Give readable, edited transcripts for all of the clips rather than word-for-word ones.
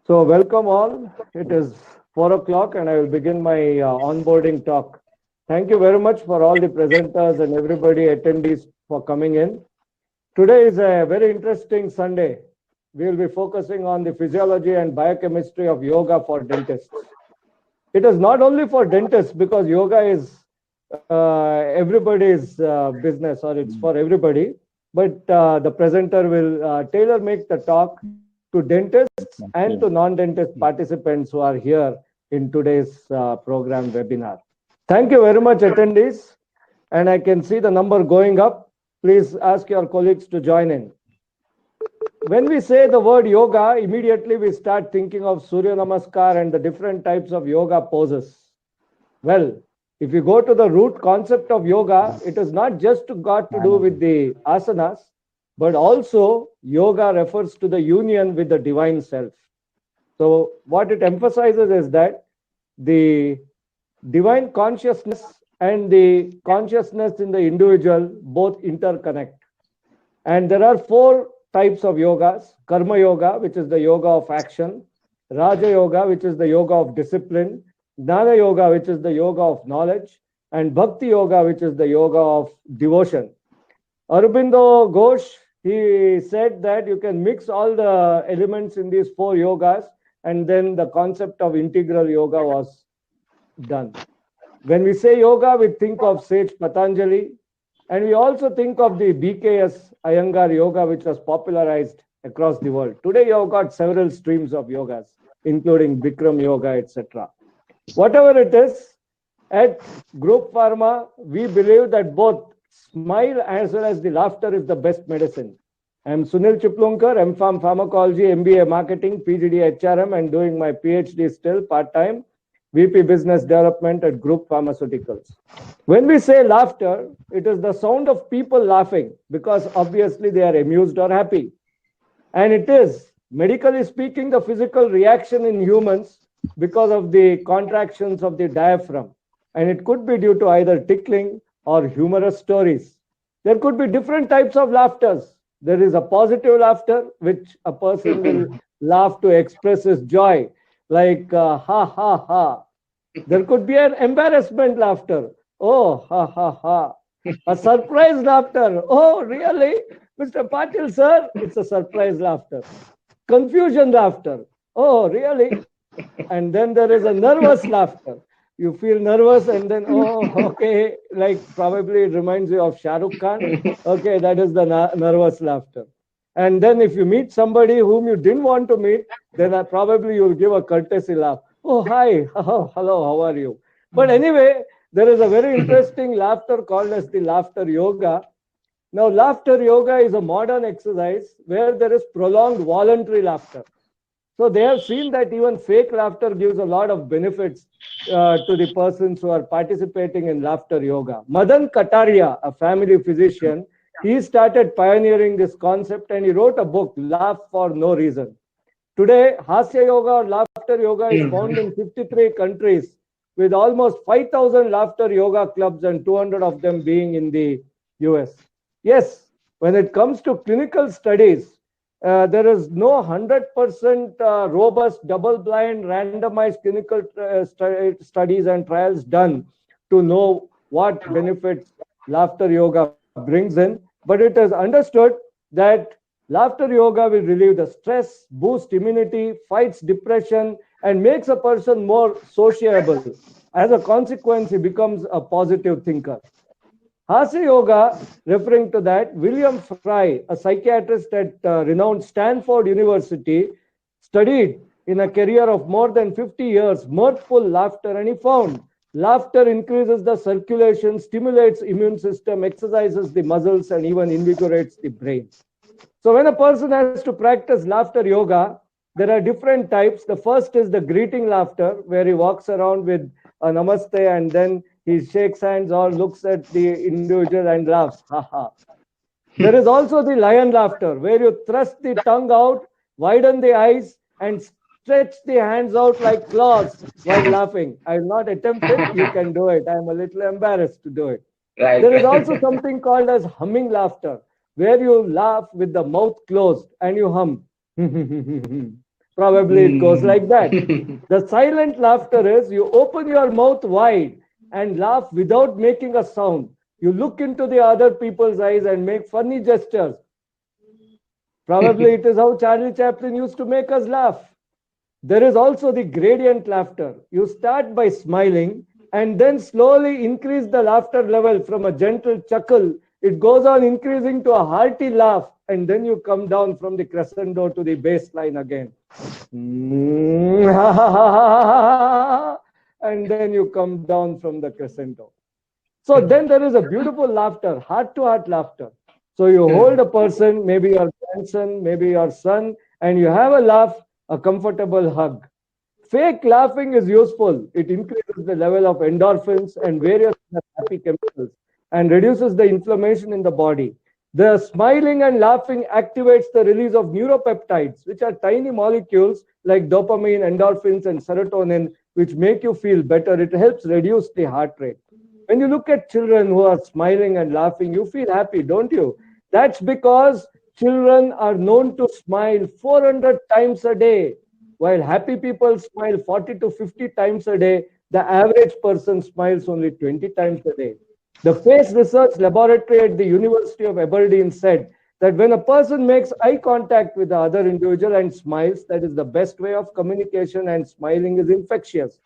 So, welcome all. It is 4 o'clock and I will begin my onboarding talk. Thank you very much for all the presenters and everybody attendees for coming in. Today is a very interesting Sunday. We will be focusing on the physiology and biochemistry of yoga for dentists. It is not only for dentists because yoga is everybody's business or it's for everybody, but the presenter will tailor make the talk to dentists and to non-dentist participants who are here in today's program webinar. Thank you very much, attendees. And I can see the number going up. Please ask your colleagues to join in. When we say the word yoga, immediately we start thinking of Surya Namaskar and the different types of yoga poses. Well, if you go to the root concept of yoga, it is not just got to do with the asanas, but also yoga refers to the union with the divine self. So what it emphasizes is that the divine consciousness and the consciousness in the individual both interconnect. And there are four types of yogas: Karma Yoga, which is the yoga of action; Raja Yoga, which is the yoga of discipline; Jnana Yoga, which is the yoga of knowledge; and Bhakti Yoga, which is the yoga of devotion. Aurobindo Ghosh, he said that you can mix all the elements in these four yogas, and then the concept of integral yoga was done. When we say yoga, we think of sage Patanjali, and we also think of the BKS Iyengar yoga, which was popularized across the world. Today, you have got several streams of yogas, including Bikram yoga, etc. Whatever it is, at Group Pharma, we believe that both smile as well as the laughter is the best medicine. I am Sunil Chiplunkar, MPharm Pharmacology, MBA Marketing, PGD HRM, and doing my PhD still part-time, VP Business Development at Group Pharmaceuticals. When we say laughter, it is the sound of people laughing because obviously they are amused or happy. And it is, medically speaking, the physical reaction in humans because of the contractions of the diaphragm. And it could be due to either tickling or humorous stories. There could be different types of laughters. There is a positive laughter, which a person will laugh to express his joy, like ha ha ha. There could be an embarrassment laughter. Oh, ha ha ha. A surprise laughter. Oh, really? Mr. Patil, sir? It's a surprise laughter. Confusion laughter. Oh, really? And then there is a nervous laughter. You feel nervous and then, oh, okay, like probably it reminds you of Shah Rukh Khan. Okay, that is the nervous laughter. And then if you meet somebody whom you didn't want to meet, then probably you'll give a courtesy laugh. Oh, hi, oh, hello, how are you? But anyway, there is a very interesting laughter called as the laughter yoga. Now, laughter yoga is a modern exercise where there is prolonged voluntary laughter. So they have seen that even fake laughter gives a lot of benefits to the persons who are participating in laughter yoga. Madan Kataria, a family physician, he started pioneering this concept and he wrote a book, Laugh for No Reason. Today, Hasya Yoga or laughter yoga is found in 53 countries with almost 5,000 laughter yoga clubs and 200 of them being in the US. Yes, when it comes to clinical studies, there is no 100% robust, double-blind, randomized clinical studies and trials done to know what benefits laughter yoga brings in. But it is understood that laughter yoga will relieve the stress, boost immunity, fights depression, and makes a person more sociable. As a consequence, he becomes a positive thinker. Hasya Yoga, referring to that, William Fry, a psychiatrist at renowned Stanford University, studied in a career of more than 50 years mirthful laughter, and he found laughter increases the circulation, stimulates immune system, exercises the muscles, and even invigorates the brain. So when a person has to practice laughter yoga, there are different types. The first is the greeting laughter, where he walks around with a namaste and then he shakes hands or looks at the individual and laughs. Ha ha. There is also the lion laughter, where you thrust the tongue out, widen the eyes, and stretch the hands out like claws while laughing. I will not attempt it. You can do it. I am a little embarrassed to do it. Right. There is also something called as humming laughter, where you laugh with the mouth closed and you hum. Probably it goes like that. The silent laughter is you open your mouth wide and laugh without making a sound. You look into the other people's eyes and make funny gestures. Probably it is how Charlie Chaplin used to make us laugh. There is also the gradient laughter. You start by smiling and then slowly increase the laughter level from a gentle chuckle. It goes on increasing to a hearty laugh, and then you come down from the crescendo to the baseline again. And then you come down from the crescendo. So then there is a beautiful laughter, heart to heart laughter. So you hold a person, maybe your grandson, maybe your son, and you have a laugh, a comfortable hug. Fake laughing is useful. It increases the level of endorphins and various happy chemicals and reduces the inflammation in the body. The smiling and laughing activates the release of neuropeptides, which are tiny molecules like dopamine, endorphins, and serotonin, which make you feel better. It helps reduce the heart rate. When you look at children who are smiling and laughing, you feel happy, don't you? That's because children are known to smile 400 times a day. While happy people smile 40 to 50 times a day, the average person smiles only 20 times a day. The Face Research Laboratory at the University of Aberdeen said that when a person makes eye contact with the other individual and smiles, that is the best way of communication, and smiling is infectious.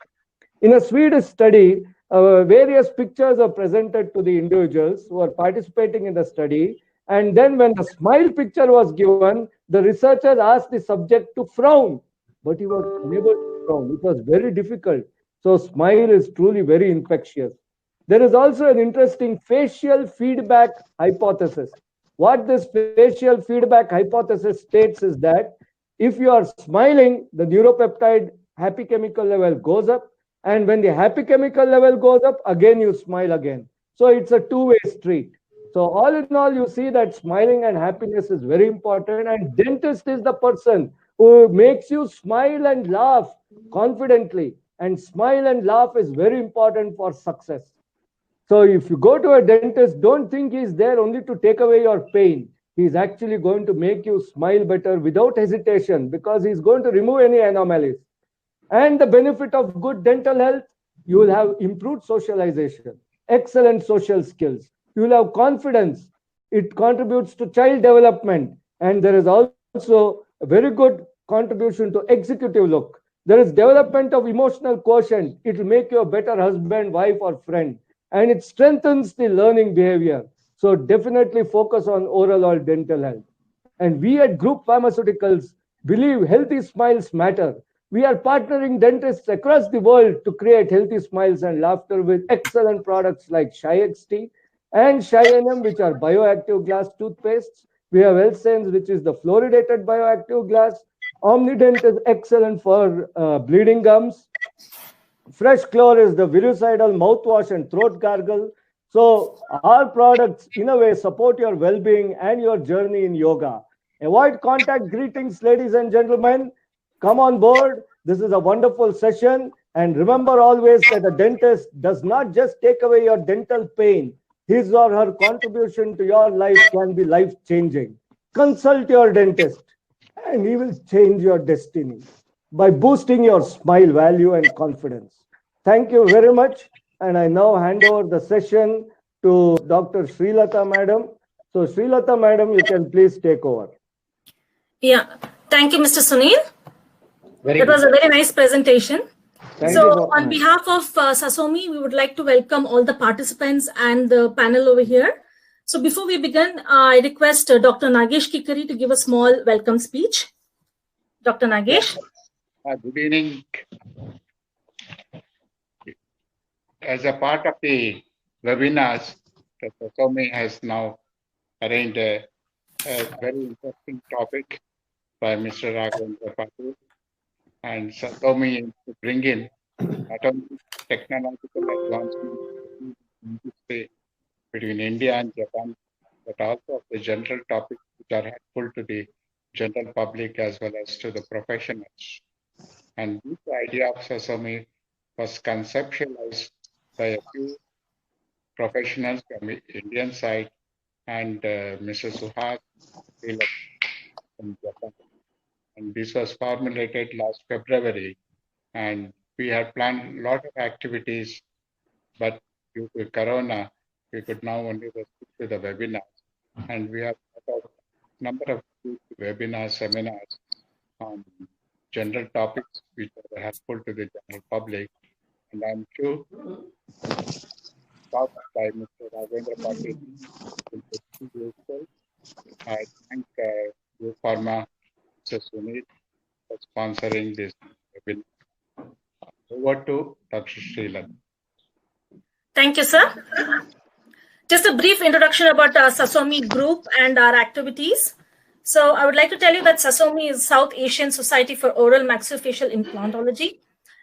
In a Swedish study, various pictures are presented to the individuals who are participating in the study. And then when a smile picture was given, the researchers asked the subject to frown, but he was unable to frown. It was very difficult. So smile is truly very infectious. There is also an interesting facial feedback hypothesis. What this facial feedback hypothesis states is that if you are smiling, the neuropeptide happy chemical level goes up. And when the happy chemical level goes up, again you smile again. So it's a two-way street. So all in all, you see that smiling and happiness is very important. And dentist is the person who makes you smile and laugh confidently. And smile and laugh is very important for success. So if you go to a dentist, don't think he's there only to take away your pain. He's actually going to make you smile better without hesitation because he's going to remove any anomalies. And the benefit of good dental health, you will have improved socialization, excellent social skills. You will have confidence. It contributes to child development. And there is also a very good contribution to executive look. There is development of emotional quotient. It will make you a better husband, wife, or friend. And it strengthens the learning behavior. So definitely focus on oral or dental health. And we at Group Pharmaceuticals believe healthy smiles matter. We are partnering dentists across the world to create healthy smiles and laughter with excellent products like Shy XT and Shy NM, which are bioactive glass toothpastes. We have Elsens, which is the fluoridated bioactive glass. Omnident is excellent for bleeding gums. Fresh Chlor is the virucidal mouthwash and throat gargle. So our products, in a way, support your well-being and your journey in yoga. Avoid contact greetings, ladies and gentlemen. Come on board. This is a wonderful session. And remember always that a dentist does not just take away your dental pain. His or her contribution to your life can be life-changing. Consult your dentist and he will change your destiny by boosting your smile value and confidence. Thank you very much. And I now hand over the session to Dr. Srilata Madam. So Srilata Madam, you can please take over. Yeah, thank you, Mr. Sunil. That was a very nice presentation. So on behalf of Sasomi, we would like to welcome all the participants and the panel over here. So before we begin, I request Dr. Nagesh Kikari to give a small welcome speech. Dr. Nagesh. Good evening. As a part of the webinars, Dr. Sasomi has now arranged a very interesting topic by Mr. Raghavendra Patil. And Sasomi to bring in not only technological advancement between India and Japan, but also of the general topics which are helpful to the general public as well as to the professionals. And this idea of Sasomi was conceptualized by a few professionals from the Indian side and Mr. Suhas from Japan. And this was formulated last February. And we had planned a lot of activities, but due to Corona, we could now only restrict to the webinars. And we have a number of webinars, seminars on general topics which are helpful to the general public. And I'm sure talk by Mr. Raghavendra Patil will be useful. I thank Pharma, Mr. Sunil, for sponsoring this webinar. Over to Dr. Srilatha. Thank you, sir. Just a brief introduction about our SASOMI group and our activities. So I would like to tell you that SASOMI is South Asian Society for Oral Maxillofacial Implantology.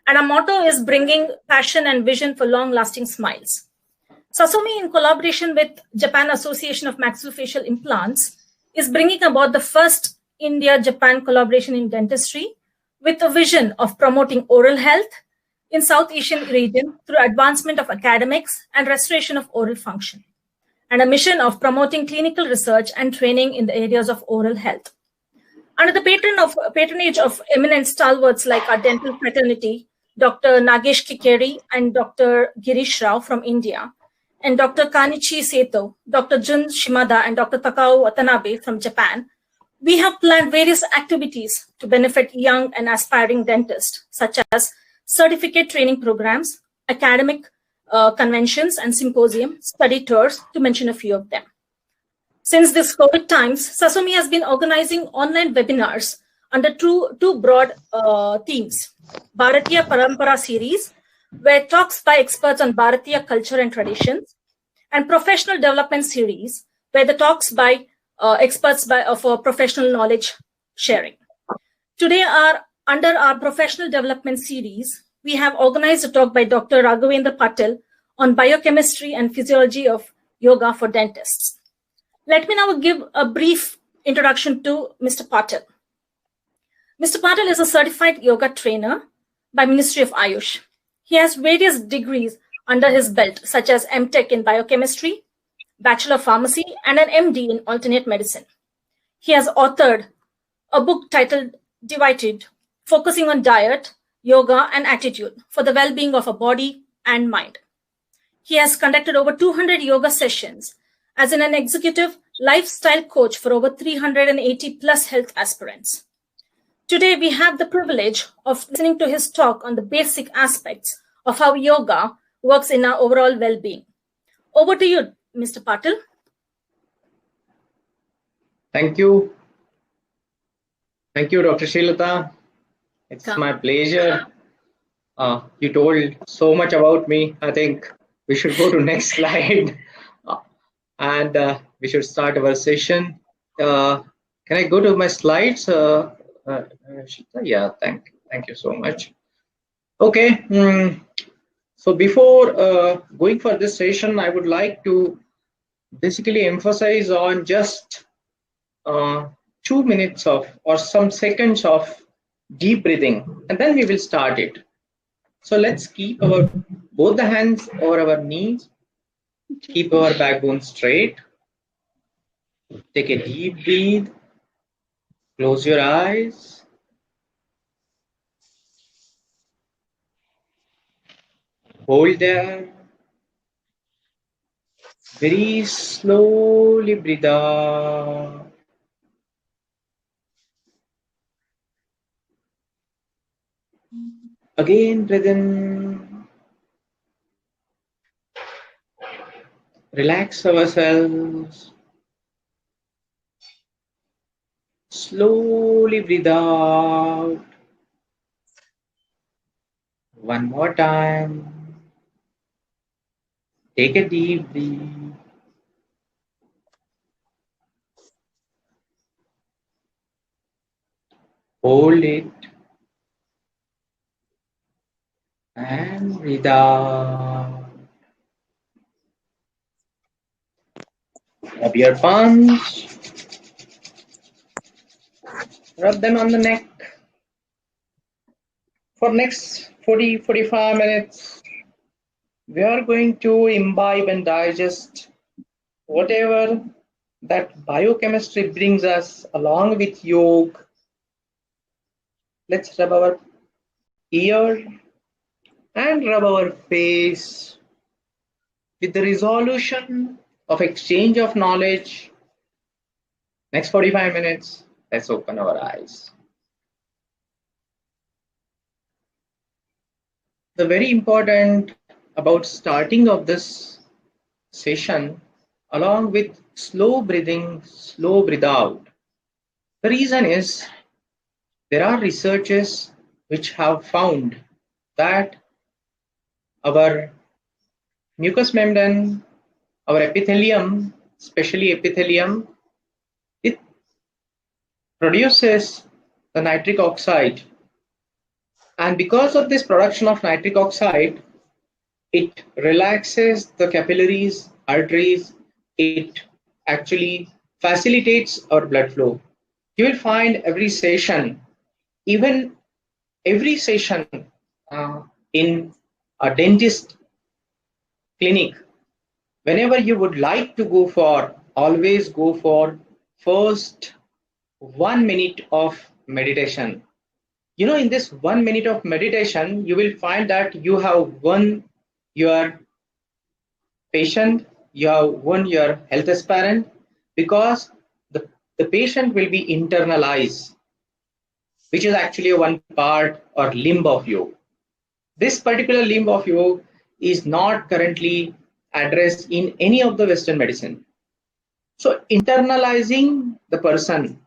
And our motto is bringing passion and vision for long-lasting smiles. SASOMI, in collaboration with Japan Association of Maxillofacial Implants, is bringing about the first India-Japan collaboration in dentistry with a vision of promoting oral health in South Asian region through advancement of academics and restoration of oral function, and a mission of promoting clinical research and training in the areas of oral health. Under the patronage of eminent stalwarts like our dental fraternity, Dr. Nagesh Kikeri and Dr. Girish Rao from India, and Dr. Kanichi Seto, Dr. Jun Shimada, and Dr. Takao Watanabe from Japan, we have planned various activities to benefit young and aspiring dentists, such as certificate training programs, academic conventions and symposium, study tours, to mention a few of them. Since this COVID times, SASOMI has been organizing online webinars under two broad themes. Bharatiya Parampara series, where talks by experts on Bharatiya culture and traditions, and professional development series, where the talks by experts for professional knowledge sharing. Today, under our professional development series, we have organized a talk by Dr. Raghavendra Patil on biochemistry and physiology of yoga for dentists. Let me now give a brief introduction to Mr. Patil. Mr. Patil is a certified yoga trainer by Ministry of Ayush. He has various degrees under his belt, such as MTech in biochemistry, Bachelor of Pharmacy, and an MD in alternate medicine. He has authored a book titled Divided, focusing on diet, yoga, and attitude for the well-being of a body and mind. He has conducted over 200 yoga sessions as an executive lifestyle coach for over 380 plus health aspirants. Today, we have the privilege of listening to his talk on the basic aspects of how yoga works in our overall well-being. Over to you, Mr. Patil. Thank you. Thank you, Dr. Srilatha. It's my pleasure. You told so much about me. I think we should go to next slide and we should start our session. Can I go to my slides? Yeah, thank you so much. Okay. So before going for this session, I would like to basically emphasize on just 2 minutes of or some seconds of deep breathing, and then we will start it. So let's keep our both the hands over our knees, keep our backbone straight, take a deep breath, close your eyes, hold there, very slowly breathe out. Again, breathe in. Relax ourselves. Slowly breathe out. One more time. Take a deep breath. Hold it. And breathe out. Rub your palms. Rub them on the neck. For next 40-45 minutes, we are going to imbibe and digest whatever that biochemistry brings us along with yoga Let's rub our ear and rub our face with the resolution of exchange of knowledge. Next 45 minutes, let's open our eyes. The very important about starting of this session, along with slow breathing, slow breathe out. The reason is there are researches which have found that our mucous membrane, our epithelium, especially epithelium, it produces the nitric oxide. And because of this production of nitric oxide, it relaxes the capillaries, arteries, it actually facilitates our blood flow. You will find every session, even every session in a dentist clinic, whenever you would like to go for, always go for first 1 minute of meditation. You know, in this 1 minute of meditation, you will find that you have won your patient, you have won your health aspirant, because the patient will be internalized, which is actually one part or limb of yoga. This particular limb of yoga is not currently addressed in any of the Western medicine. So internalizing the person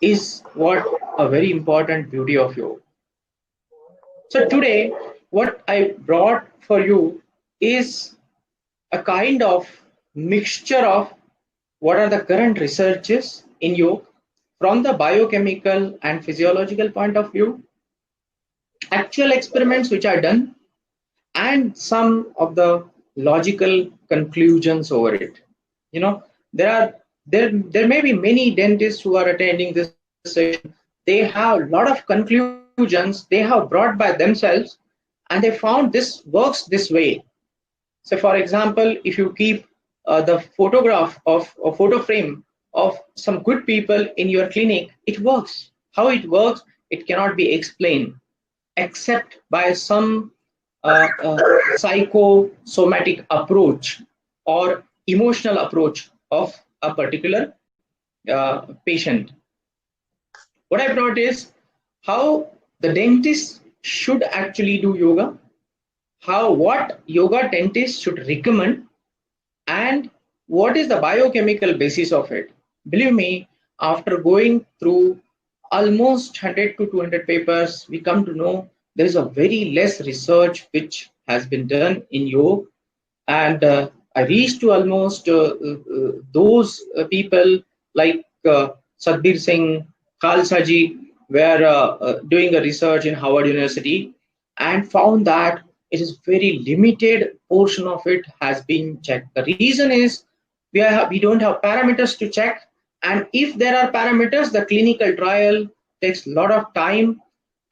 is what a very important beauty of yoga. So today, what I brought for you is a kind of mixture of what are the current researches in yoga from the biochemical and physiological point of view, actual experiments which are done, and some of the logical conclusions over it. You know, there may be many dentists who are attending this session. They have a lot of conclusions they have brought by themselves, and they found this works this way. So for example, if you keep the photograph of a photo frame of some good people in your clinic, it works. How it works, it cannot be explained except by some psychosomatic approach or emotional approach of a particular patient. What I brought is how the dentist should actually do yoga, what yoga dentist should recommend, and what is the biochemical basis of it. Believe me, after going through almost 100 to 200 papers, we come to know there is a very less research which has been done in yoga. And I reached to almost those people like Satbir Singh, Khalsa ji were doing a research in Harvard University and found that it is very limited portion of it has been checked. The reason is we don't have parameters to check, and if there are parameters, the clinical trial takes a lot of time,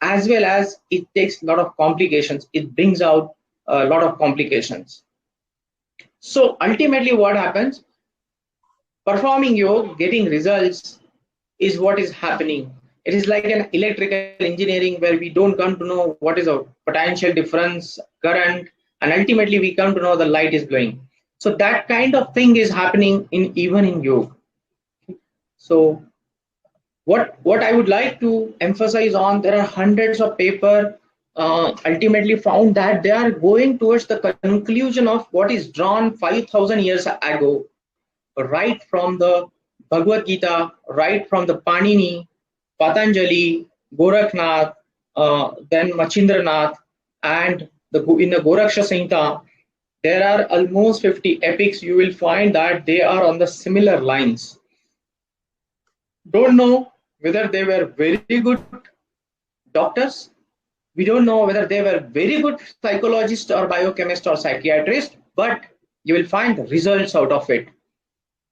as well as it takes a lot of complications. It brings out a lot of complications. So ultimately what happens, performing yoga, getting results is what is happening. It is like an electrical engineering where we don't come to know what is a potential difference, current, and ultimately we come to know the light is glowing. So that kind of thing is happening even in yoga. So what I would like to emphasize on, there are hundreds of papers ultimately found that they are going towards the conclusion of what is drawn 5,000 years ago, right from the Bhagavad Gita, right from the Panini, Patanjali, Gorakhnath, then Machindranath, and in the Goraksha Samhita, there are almost 50 epics. You will find that they are on the similar lines. Don't know whether they were very good doctors. We don't know whether they were very good psychologists or biochemists or psychiatrists, but you will find the results out of it,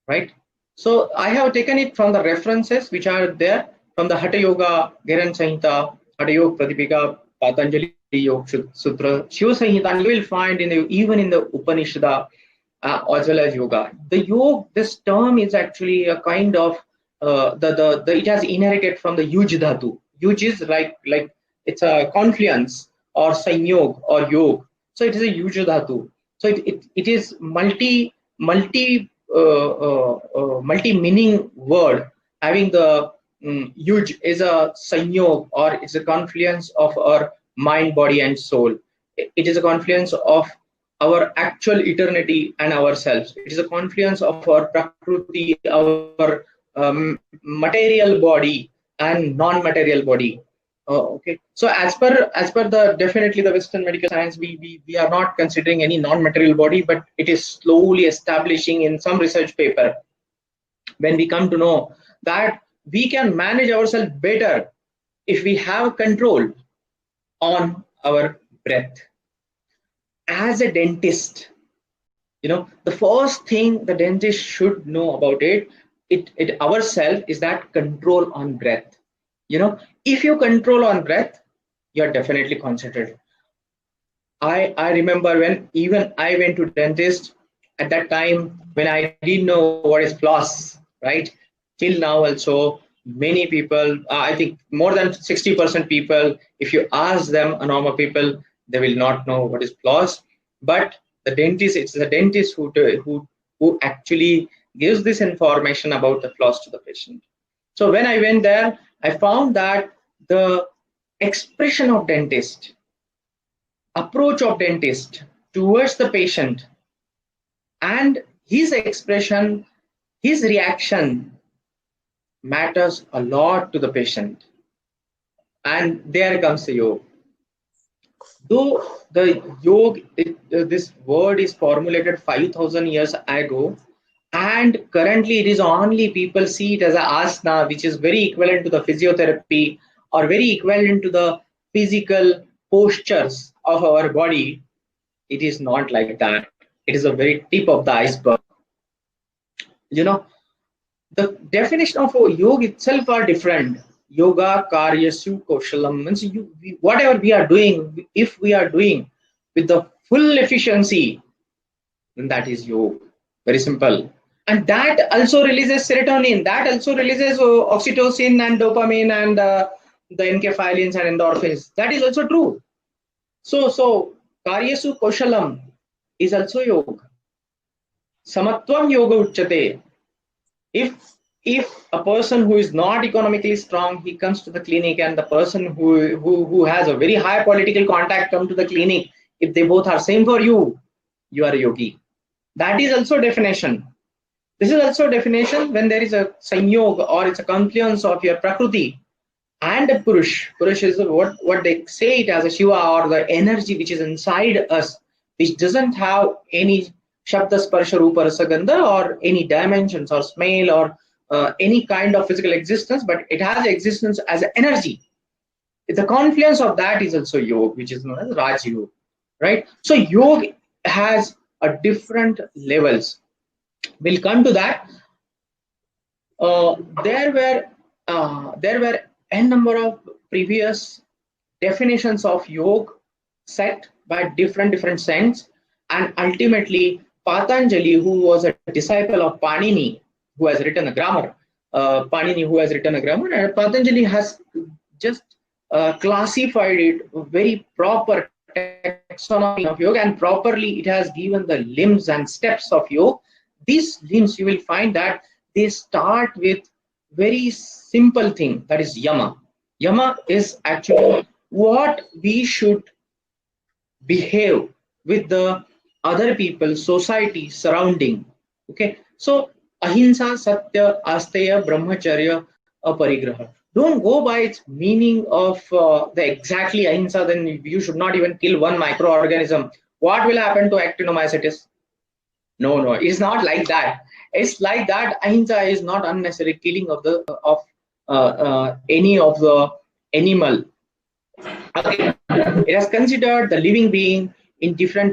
right? So I have taken it from the references which are there from the Hatha Yoga, Ghiran Samhita, Hatha Yoga Pradipika, Patanjali Yoga Sutra, Shiva Samhita, and you will find even in the Upanishad as well as yoga. The yoga, this term is actually a kind of it has inherited from the Yuj Dhatu. Yuj is like it's a confluence or sanyog or yog. So it is a yuj dhatu. So it is multi meaning word, having the yuj is a sanyog, or it's a confluence of our mind, body and soul. It is a confluence of our actual eternity and ourselves. It is a confluence of our prakriti, our material body and non-material body. Okay, so as per the definitely the Western medical science, we are not considering any non-material body, but it is slowly establishing in some research paper, when we come to know that we can manage ourselves better if we have control on our breath. As a dentist, the first thing the dentist should know about it ourselves is that control on breath. If you control on breath, you're definitely concentrated. I remember when even I went to dentist at that time, when I didn't know what is floss, right? Till now also, many people, I think more than 60% people, if you ask them, normal people, they will not know what is floss. But the dentist, it's the dentist who actually gives this information about the floss to the patient. So when I went there, I found that the expression of dentist, approach of dentist towards the patient, and his expression, his reaction matters a lot to the patient. And there comes the yoga. Though the yoga, this word is formulated 5,000 years ago, and currently it is only people see it as a asana, which is very equivalent to the physiotherapy or very equivalent to the physical postures of our body. It is not like that. It is a very tip of the iceberg. The definition of yoga itself are different. Yoga karyasu kaushalam means whatever we are doing, if we are doing with the full efficiency, then that is yoga. Very simple. And that also releases serotonin, that also releases oxytocin and dopamine and the enkephalins and endorphins. That is also true. So karyasu kaushalam is also yoga. Samatvam yoga uchyate. If a person who is not economically strong, he comes to the clinic, and the person who has a very high political contact come to the clinic, if they both are same for you, you are a yogi. That is also definition. This is also definition when there is a sanyog, or it's a confluence of your prakriti and a purush. Purush is what they say it as a Shiva, or the energy which is inside us, which doesn't have any Shabda Sparsha Rupa Rasa Gandha or any dimensions or smell or any kind of physical existence, but it has existence as an energy. The confluence of that is also yoga, which is known as Raj Yoga, right? So yoga has a different levels. We'll come to that. There were n number of previous definitions of yoga set by different saints, and ultimately Patanjali, who was a disciple of Panini, who has written a grammar, and Patanjali has just classified it very proper taxonomy of yoga, and properly it has given the limbs and steps of yoga. These limbs, you will find that they start with very simple thing, that is yama. Yama is actually what we should behave with the other people, society, surrounding. Okay, so ahimsa, satya, asteya, brahmacharya, aparigraha. Don't go by its meaning of the exactly ahimsa, then you should not even kill one microorganism. What will happen to actinomycetes? No, it's not like that. It's like that ahimsa is not unnecessary killing of any of the animal. Okay. It has considered the living being in different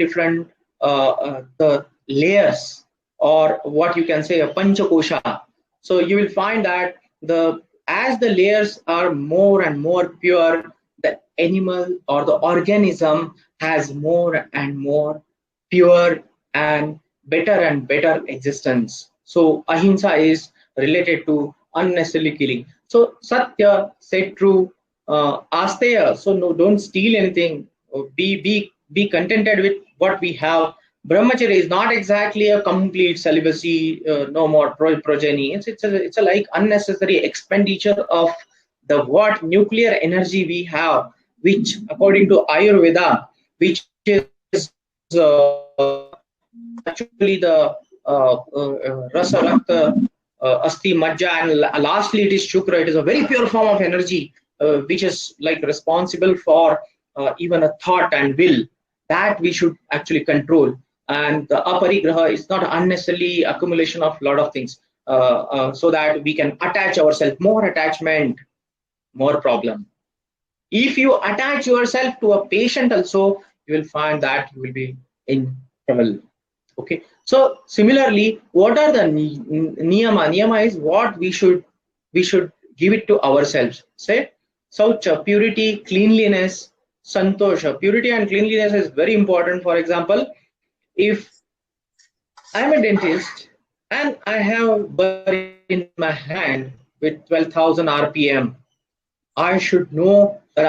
the layers, or what you can say a panchakosha. So you will find that as the layers are more and more pure, the animal or the organism has more and more pure and better existence. So ahimsa is related to unnecessarily killing. So satya, say true, asteya. So no, don't steal anything. Be contented with what we have. Brahmacharya is not exactly a complete celibacy, no more progeny. It's a like unnecessary expenditure of the what nuclear energy we have, which according to Ayurveda, which is actually the rasa, rakta, asti, majja, and lastly it is shukra. It is a very pure form of energy, which is like responsible for even a thought and will that we should actually control. And the aparigraha is not unnecessarily accumulation of lot of things, so that we can attach ourselves. More attachment, more problem. If you attach yourself to a patient also, you will find that you will be in trouble. Okay, so similarly, what are the niyama? Niyama is what we should give it to ourselves. Say saucha, purity, cleanliness. Santosha, purity and cleanliness is very important. For example, if I'm a dentist and I have burr in my hand with 12,000 RPM, I should know that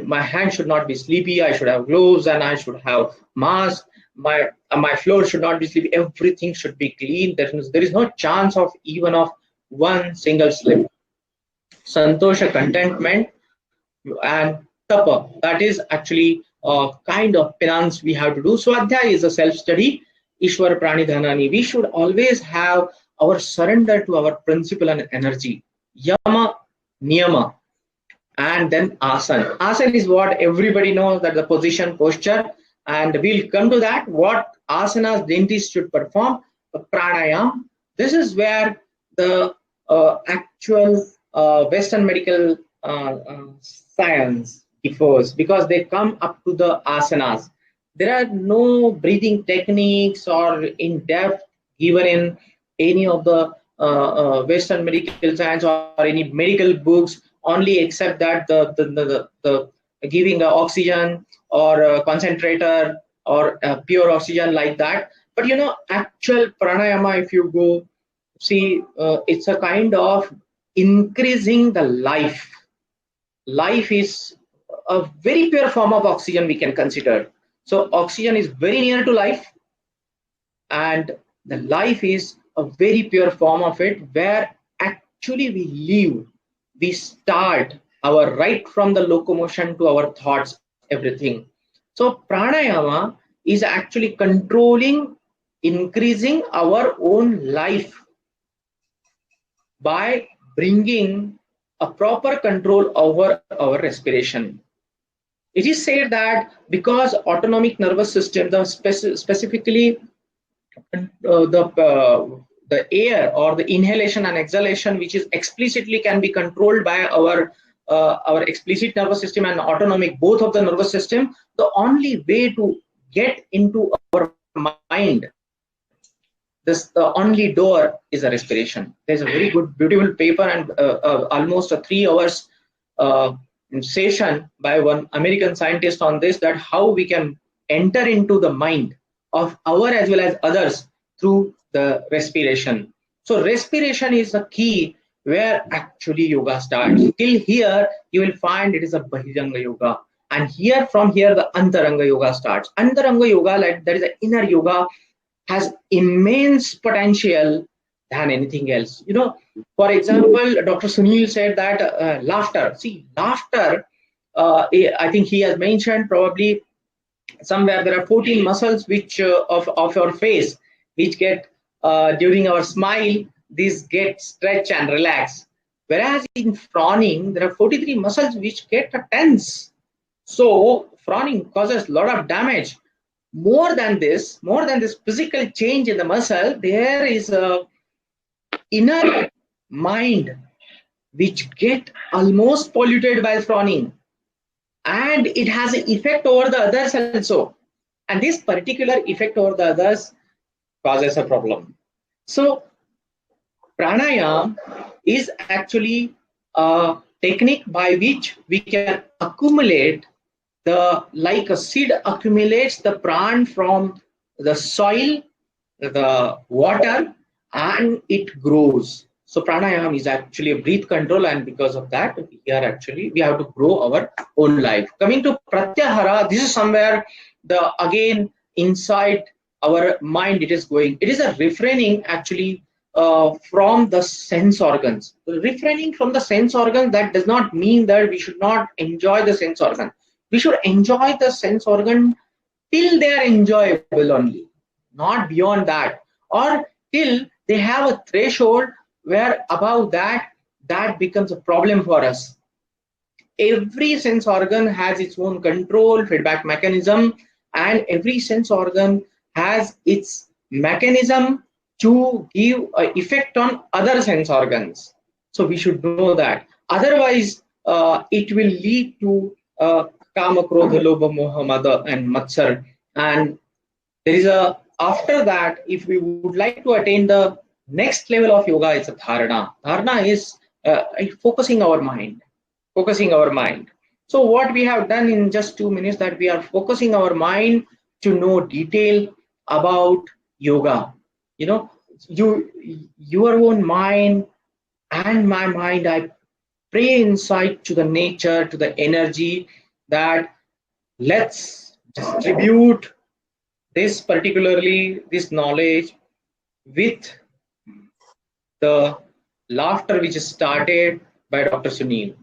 my hand should not be sleepy. I should have gloves and I should have mask. My floor should not be sleepy. Everything should be clean. There is no chance of even of one single slip. Santosha, contentment, and tapa, that is actually a kind of penance we have to do. Swadhyaya is a self-study. Ishwar Prani Dhanani. We should always have our surrender to our principle and energy. Yama, niyama, and then asana. Asana is what everybody knows, that the position, posture, and we'll come to that. What asanas dentists should perform. Pranayam. This is where the actual Western medical science differs, because they come up to the asanas. There are no breathing techniques or in depth given in any of the Western medical science or any medical books, only except that the giving oxygen or a concentrator or pure oxygen like that. But you know, actual pranayama, if you go see, it's a kind of increasing the life. Life is a very pure form of oxygen we can consider. So oxygen is very near to life, and the life is a very pure form of it, where actually we live, we start our right from the locomotion to our thoughts, everything. So pranayama is actually controlling, increasing our own life by bringing a proper control over our respiration. It is said that because autonomic nervous system, specifically the air or the inhalation and exhalation, which is explicitly can be controlled by our explicit nervous system and autonomic, both of the nervous system, the only way to get into our mind, the only door is a respiration. There's a very good, beautiful paper and almost a 3 hours session by one American scientist on this, that how we can enter into the mind of our as well as others through the respiration. So respiration is the key where actually yoga starts. Till here you will find it is a Bahiranga yoga, and here from here the Antaranga yoga starts. Antaranga yoga, like that is the inner yoga, has immense potential than anything else. You know, for example, Dr. Sunil said that laughter. See, laughter, I think he has mentioned probably somewhere there are 14 muscles which of your face which get during our smile, these get stretch and relax. Whereas in frowning, there are 43 muscles which get tense. So frowning causes a lot of damage. More than this physical change in the muscle, there is a inner mind which get almost polluted by frowning, and it has an effect over the others also, and this particular effect over the others causes a problem. So pranayama is actually a technique by which we can accumulate like a seed accumulates the pran from the soil, the water, and it grows. So pranayama is actually a breath control, and because of that, we have to grow our own life. Coming to pratyahara, this is somewhere again inside our mind it is going. It is a refraining actually from the sense organs. Refraining from the sense organs, that does not mean that we should not enjoy the sense organ. We should enjoy the sense organ till they are enjoyable only, not beyond that, or till they have a threshold where above that becomes a problem for us. Every sense organ has its own control feedback mechanism, and every sense organ has its mechanism to give an effect on other sense organs. So we should know that. Otherwise, it will lead to kama, krodha, lobha, moha, mada, and matsar. And there is after that, if we would like to attain the next level of yoga, it's a dharana. Dharana is focusing our mind. So what we have done in just 2 minutes, that we are focusing our mind to know detail about yoga. You know, your own mind and my mind, I pray inside to the nature, to the energy, that let's distribute this knowledge with the laughter which is started by Dr. Sunil.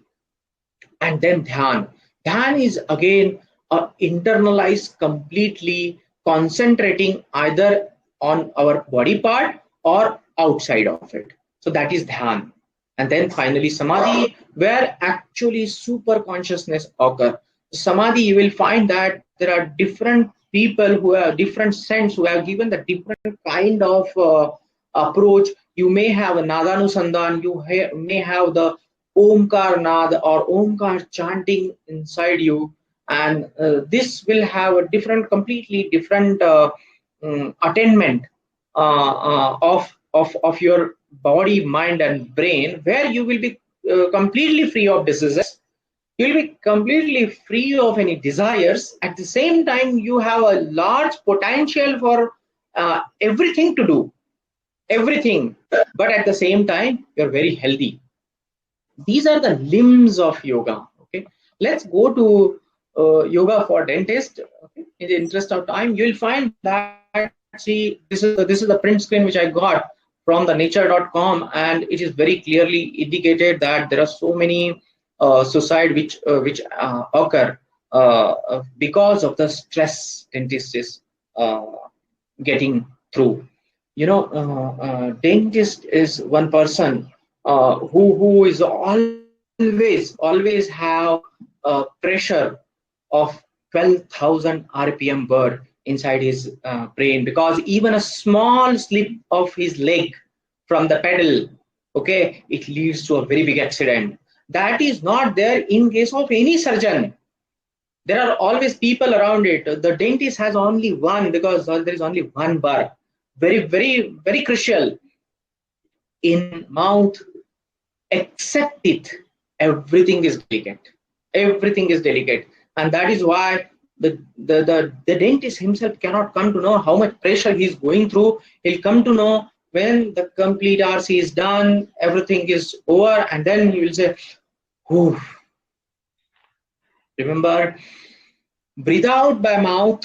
And then dhyan. Dhyan is again internalized, completely concentrating either on our body part or outside of it. So that is dhyan. And then finally samadhi, where actually super consciousness occurs. Samadhi, you will find that there are different people who have different sense, who have given the different kind of approach. You may have a Nadanusandhan, you may have the Omkar Nad or Omkar chanting inside you, and this will have a completely different attainment of your body, mind, and brain, where you will be completely free of diseases. You will be completely free of any desires. At the same time, you have a large potential for everything to do, everything. But at the same time, you're very healthy. These are the limbs of yoga. Okay, let's go to yoga for dentists. Okay? In the interest of time, you will find that, see, this is the print screen which I got from the nature.com, and it is very clearly indicated that there are so many suicide which occur because of the stress dentist is getting through. You know, dentist is one person who is always have a pressure of 12,000 RPM bird inside his brain, because even a small slip of his leg from the pedal, okay, it leads to a very big accident. That is not there in case of any surgeon. There are always people around it. The dentist has only one, because there is only one bar. Very, very, very crucial. In mouth, accept it. Everything is delicate. Everything is delicate. And that is why the dentist himself cannot come to know how much pressure he is going through. He'll come to know when the complete RC is done, everything is over, and then he will say, "Whew." Remember, breathe out by mouth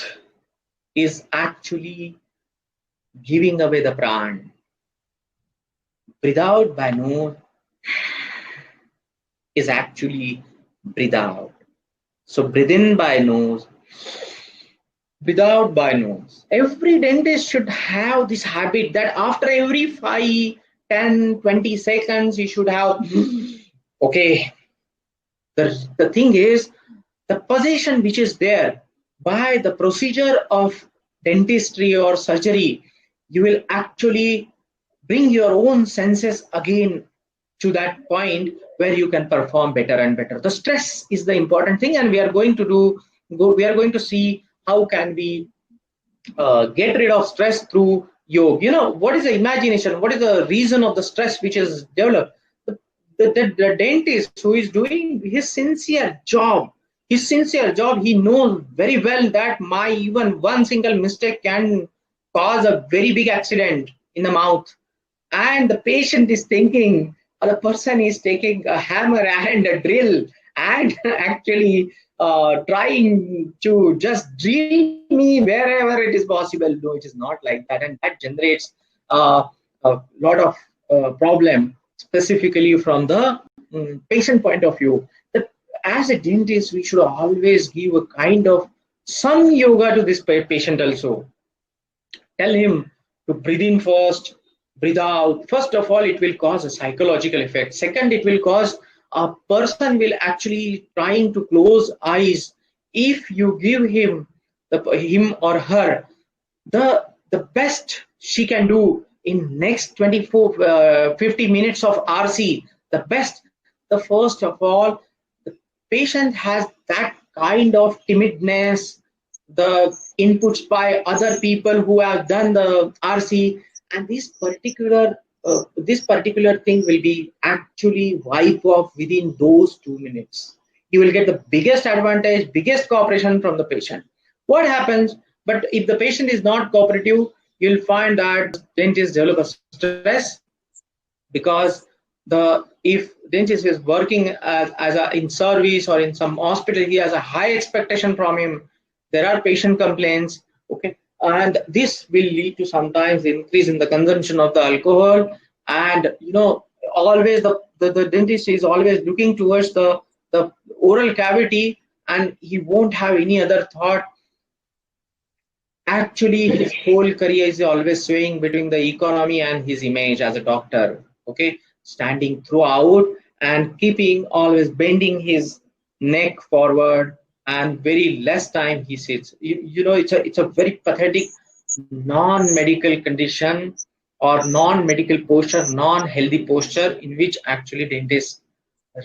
is actually giving away the pran. Breathe out by nose is actually breathe out. So breathe in by nose, breathe out by nose. Every dentist should have this habit that after every 5, 10, 20 seconds, you should have, okay. The thing is, the position which is there by the procedure of dentistry or surgery, you will actually bring your own senses again to that point where you can perform better and better. The stress is the important thing, and we are going to see how can we get rid of stress through yoga. You know, what is the imagination? What is the reason of the stress which is developed? The dentist who is doing his sincere job, he knows very well that even one single mistake can cause a very big accident in the mouth. and the patient is thinking, or the person is taking a hammer and a drill and actually trying to just drill me wherever it is possible. No, it is not like that, and that generates a lot of problem, specifically from the patient point of view. That as a dentist, we should always give a kind of some yoga to this patient also. Tell him to breathe in first, breathe out. First of all, it will cause a psychological effect. Second, it will cause a person will actually trying to close eyes. If you give him him or her the best she can do in next 50 minutes of RC, the best. The first of all, the patient has that kind of timidness, the inputs by other people who have done the RC, and this particular thing will be actually wipe off within those 2 minutes. You will get the biggest advantage, biggest cooperation from the patient. What happens? But if the patient is not cooperative, you'll find that dentist develop a stress, because if dentist is working in service or in some hospital, he has a high expectation from him. There are patient complaints, okay, and this will lead to sometimes increase in the consumption of the alcohol. And always the dentist is always looking towards the oral cavity, and he won't have any other thought. Actually, his whole career is always swaying between the economy and his image as a doctor, okay, standing throughout and keeping always bending his neck forward, and very less time he sits. It's a very pathetic non-medical condition or non-medical posture, non-healthy posture, in which actually dentists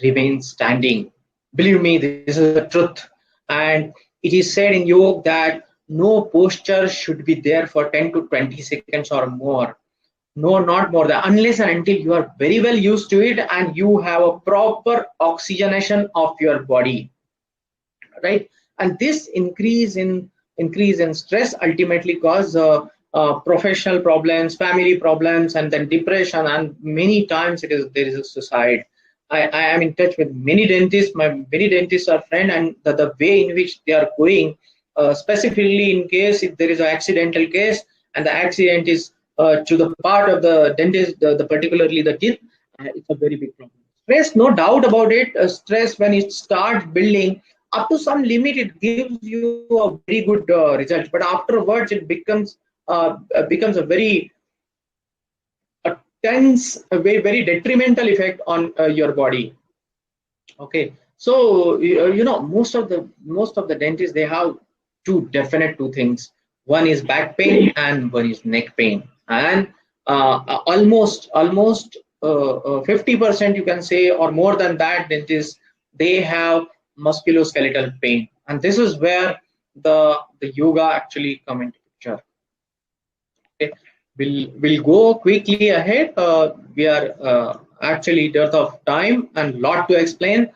remain standing. Believe me, this is the truth. And it is said in yoga that no posture should be there for 10 to 20 seconds or more. No, not more than, unless and until you are very well used to it and you have a proper oxygenation of your body, right? And this increase in stress ultimately cause professional problems, family problems, and then depression, and many times there is a suicide. I am in touch with many dentists. Many dentists are friends, and the way in which they are going, specifically in case if there is an accidental case and the accident is to the part of the dentist, particularly the teeth, it's a very big problem. Stress, no doubt about it. Stress, when it starts building up to some limit, it gives you a very good result, but afterwards it becomes a very tense, a very, very detrimental effect on your body. Okay, so most of the dentists, they have two things. One is back pain and one is neck pain, and almost 50% you can say, or more than that, dentists, they have musculoskeletal pain, and this is where the yoga actually come into picture. Okay, we'll go quickly ahead. We are actually dearth of time and lot to explain.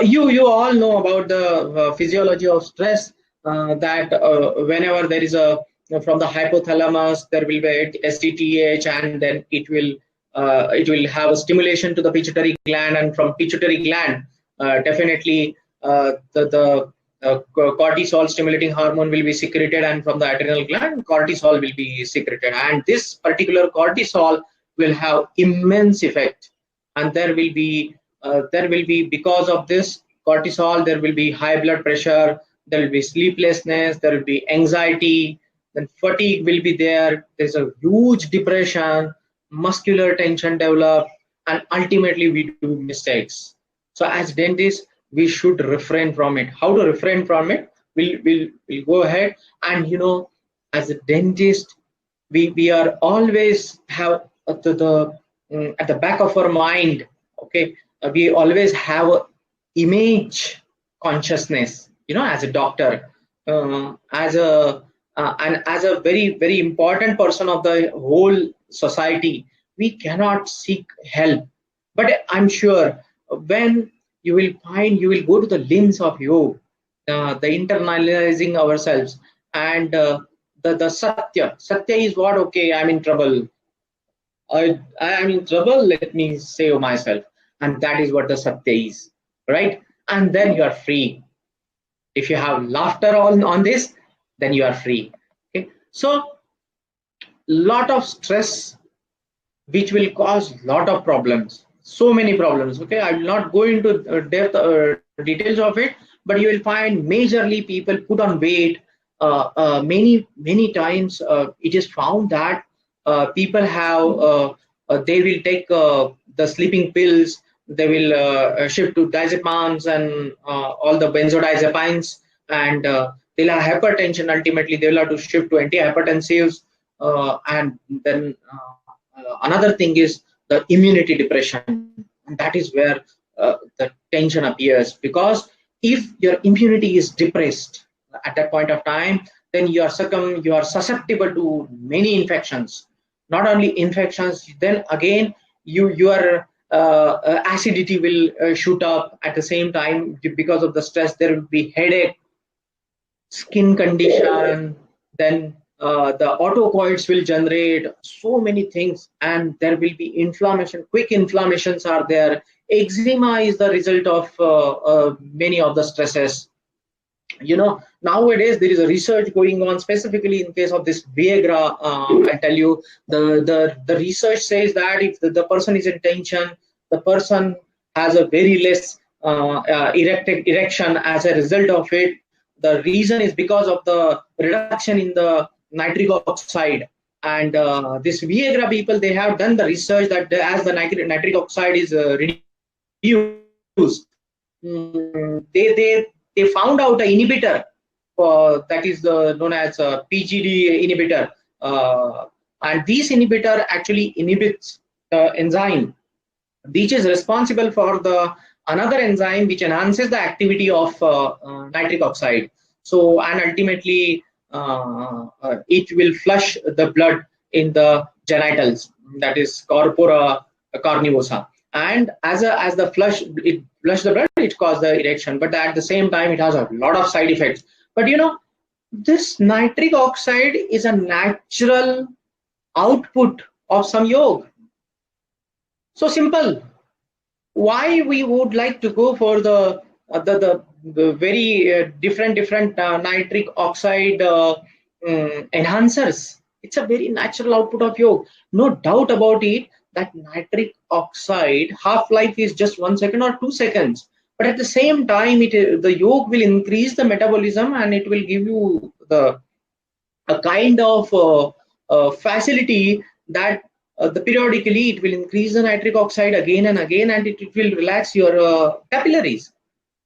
You all know about the physiology of stress, that whenever there is from the hypothalamus there will be STTH, and then it will have a stimulation to the pituitary gland, and from pituitary gland definitely the cortisol stimulating hormone will be secreted, and from the adrenal gland cortisol will be secreted, and this particular cortisol will have immense effect, and there will be because of this cortisol there will be high blood pressure, there will be sleeplessness, there will be anxiety, then fatigue will be there, there's a huge depression, muscular tension develop, and ultimately we do mistakes. So as dentists, we should refrain from it. How to refrain from it? We'll go ahead, and as a dentist, we are always have at the back of our mind, okay, we always have a image consciousness, as a doctor, as a very, very important person of the whole society. We cannot seek help, but I'm sure when you will go to the limbs of yoga, the internalizing ourselves, and the satya is what? Okay, I'm in trouble. I am in trouble, let me save myself. And that is what the satya is, right? And then you are free. If you have laughter on this, then you are free. Okay, so lot of stress which will cause lot of problems, so many problems. Okay, I will not go into details of it, but you will find majorly people put on weight. Many times it is found that people have they will take the sleeping pills, they will shift to diazepams and all the benzodiazepines, and they'll have hypertension. Ultimately they will have to shift to antihypertensives, and then another thing is the immunity depression. And that is where the tension appears, because if your immunity is depressed at that point of time, then you are susceptible to many infections. Not only infections, then again your acidity will shoot up at the same time. Because of the stress, there will be headache, skin condition, then the autocoids will generate so many things, and there will be inflammation. Quick inflammations are there. Eczema is the result of many of the stresses. Nowadays there is a research going on specifically in case of this Viagra. I tell you, the research says that if the person is in tension, the person has a very less erection as a result of it. The reason is because of the reduction in the nitric oxide. And this Viagra people, they have done the research that as the nitric oxide is reduced, they found out an inhibitor that is known as a PGD inhibitor, and this inhibitor actually inhibits the enzyme which is responsible for the another enzyme which enhances the activity of nitric oxide. So, and ultimately it will flush the blood in the genitals, that is corpora cavernosa, and as the flush the blood, it causes the erection, but at the same time it has a lot of side effects. But this nitric oxide is a natural output of some yoga. So simple. Why we would like to go for the very different nitric oxide enhancers? It's a very natural output of yoga. No doubt about it that nitric oxide half-life is just 1 second or 2 seconds, but at the same time the yoga will increase the metabolism, and it will give you a kind of facility that periodically it will increase the nitric oxide again and again, and it will relax your capillaries.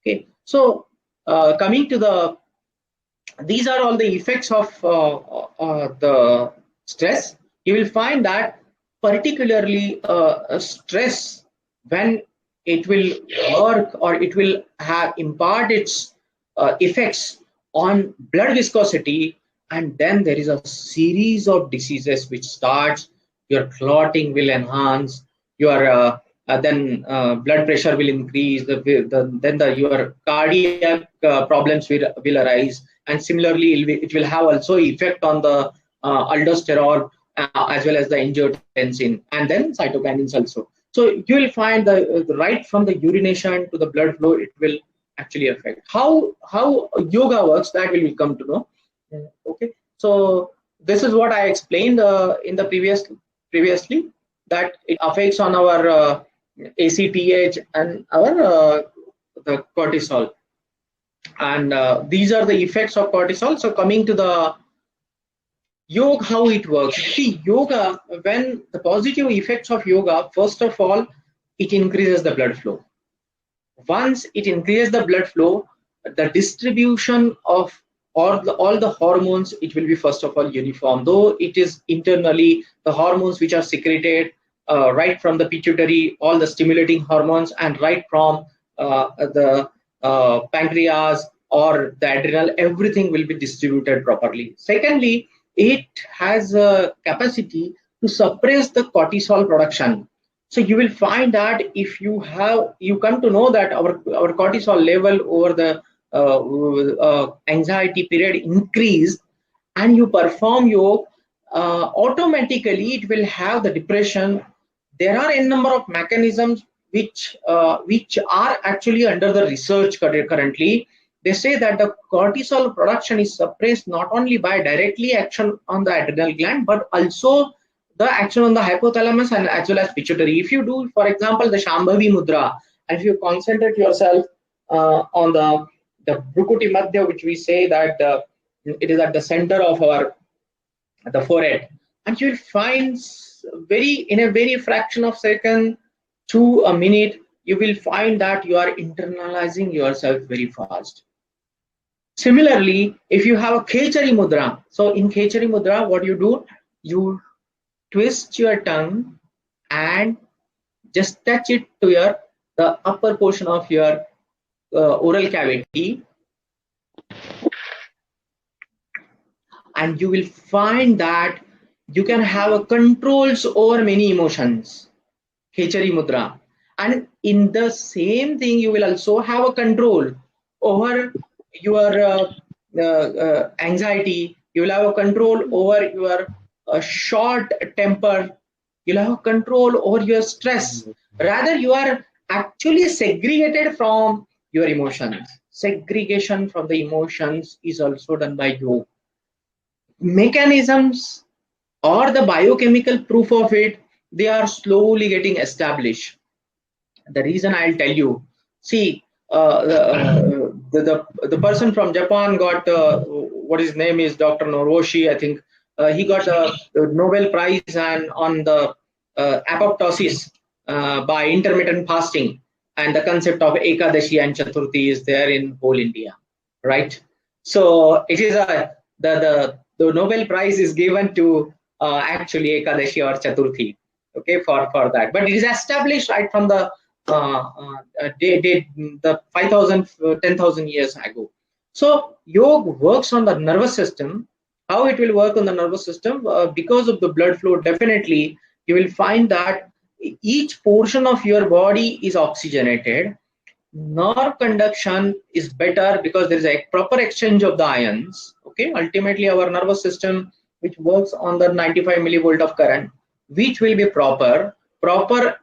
Okay, so coming to these are all the effects of the stress. You will find that particularly stress, when it will work or it will impart its effects on blood viscosity, and then there is a series of diseases which starts. Your clotting will enhance, your then blood pressure will increase, then your cardiac problems will arise, and similarly it will have also effect on the aldosterone as well as the angiotensin, and then cytokinins also. So you will find the right from the urination to the blood flow, it will actually affect. How yoga works, that will come to know. Okay, so this is what I explained in the previously, that it affects on our ACTH and our the cortisol, and these are the effects of cortisol. So coming to the yoga, how it works. See, yoga, when the positive effects of yoga, first of all, it increases the blood flow. Once it increases the blood flow, the distribution of all the hormones, it will be first of all uniform, though it is internally the hormones which are secreted right from the pituitary, all the stimulating hormones, and right from the pancreas or the adrenal, everything will be distributed properly. Secondly, it has a capacity to suppress the cortisol production. So you will find that if you come to know that our cortisol level over the anxiety period increased, and you perform yoga, automatically it will have the depression. There are a number of mechanisms which are actually under the research currently. They say that the cortisol production is suppressed not only by directly action on the adrenal gland, but also the action on the hypothalamus and as well as pituitary. If you do, for example, the Shambhavi Mudra, and if you concentrate yourself on the Bhrukuti Madhya, which we say that it is at the center of the forehead, and you will find in a very fraction of second to a minute, you will find that you are internalizing yourself very fast. Similarly, if you have a Khechari Mudra, so in Khechari Mudra, what you do, you twist your tongue and just touch it to the upper portion of your oral cavity, and you will find that you can have a controls over many emotions. Khechari Mudra. And in the same thing, you will also have a control over your anxiety. You will have a control over your short temper. You'll have a control over your stress. Rather, you are actually segregated from your emotions. Segregation from the emotions is also done by yoga. Mechanisms or the biochemical proof of it, they are slowly getting established. The reason I'll tell you, see, the person from Japan got what his name is, Dr. Noroshi, I think. He got a Nobel Prize on the apoptosis by intermittent fasting, and the concept of Ekadashi and Chaturthi is there in whole India, right? So it is the Nobel Prize is given to actually Ekadashi or Chaturthi, okay, for that. But it is established right from the 5,000, 10,000 years ago. So yoga works on the nervous system. How it will work on the nervous system? Because of the blood flow, definitely you will find that each portion of your body is oxygenated. Nerve conduction is better because there is a proper exchange of the ions. Okay, ultimately our nervous system, which works on the 95 millivolt of current, which will be proper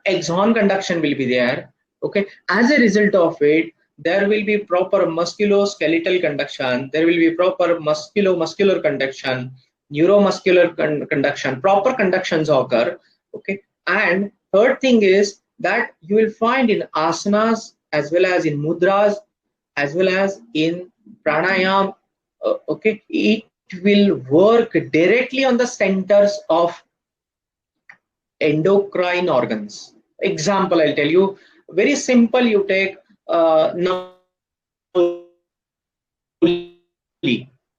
axon conduction will be there. Okay, as a result of it, there will be proper musculoskeletal conduction, there will be proper muscular conduction, neuromuscular conduction, proper conductions occur. Okay, and third thing is that you will find in asanas as well as in mudras as well as in pranayam, okay, it will work directly on the centers of endocrine organs. Example, I'll tell you, very simple. You take Nauli.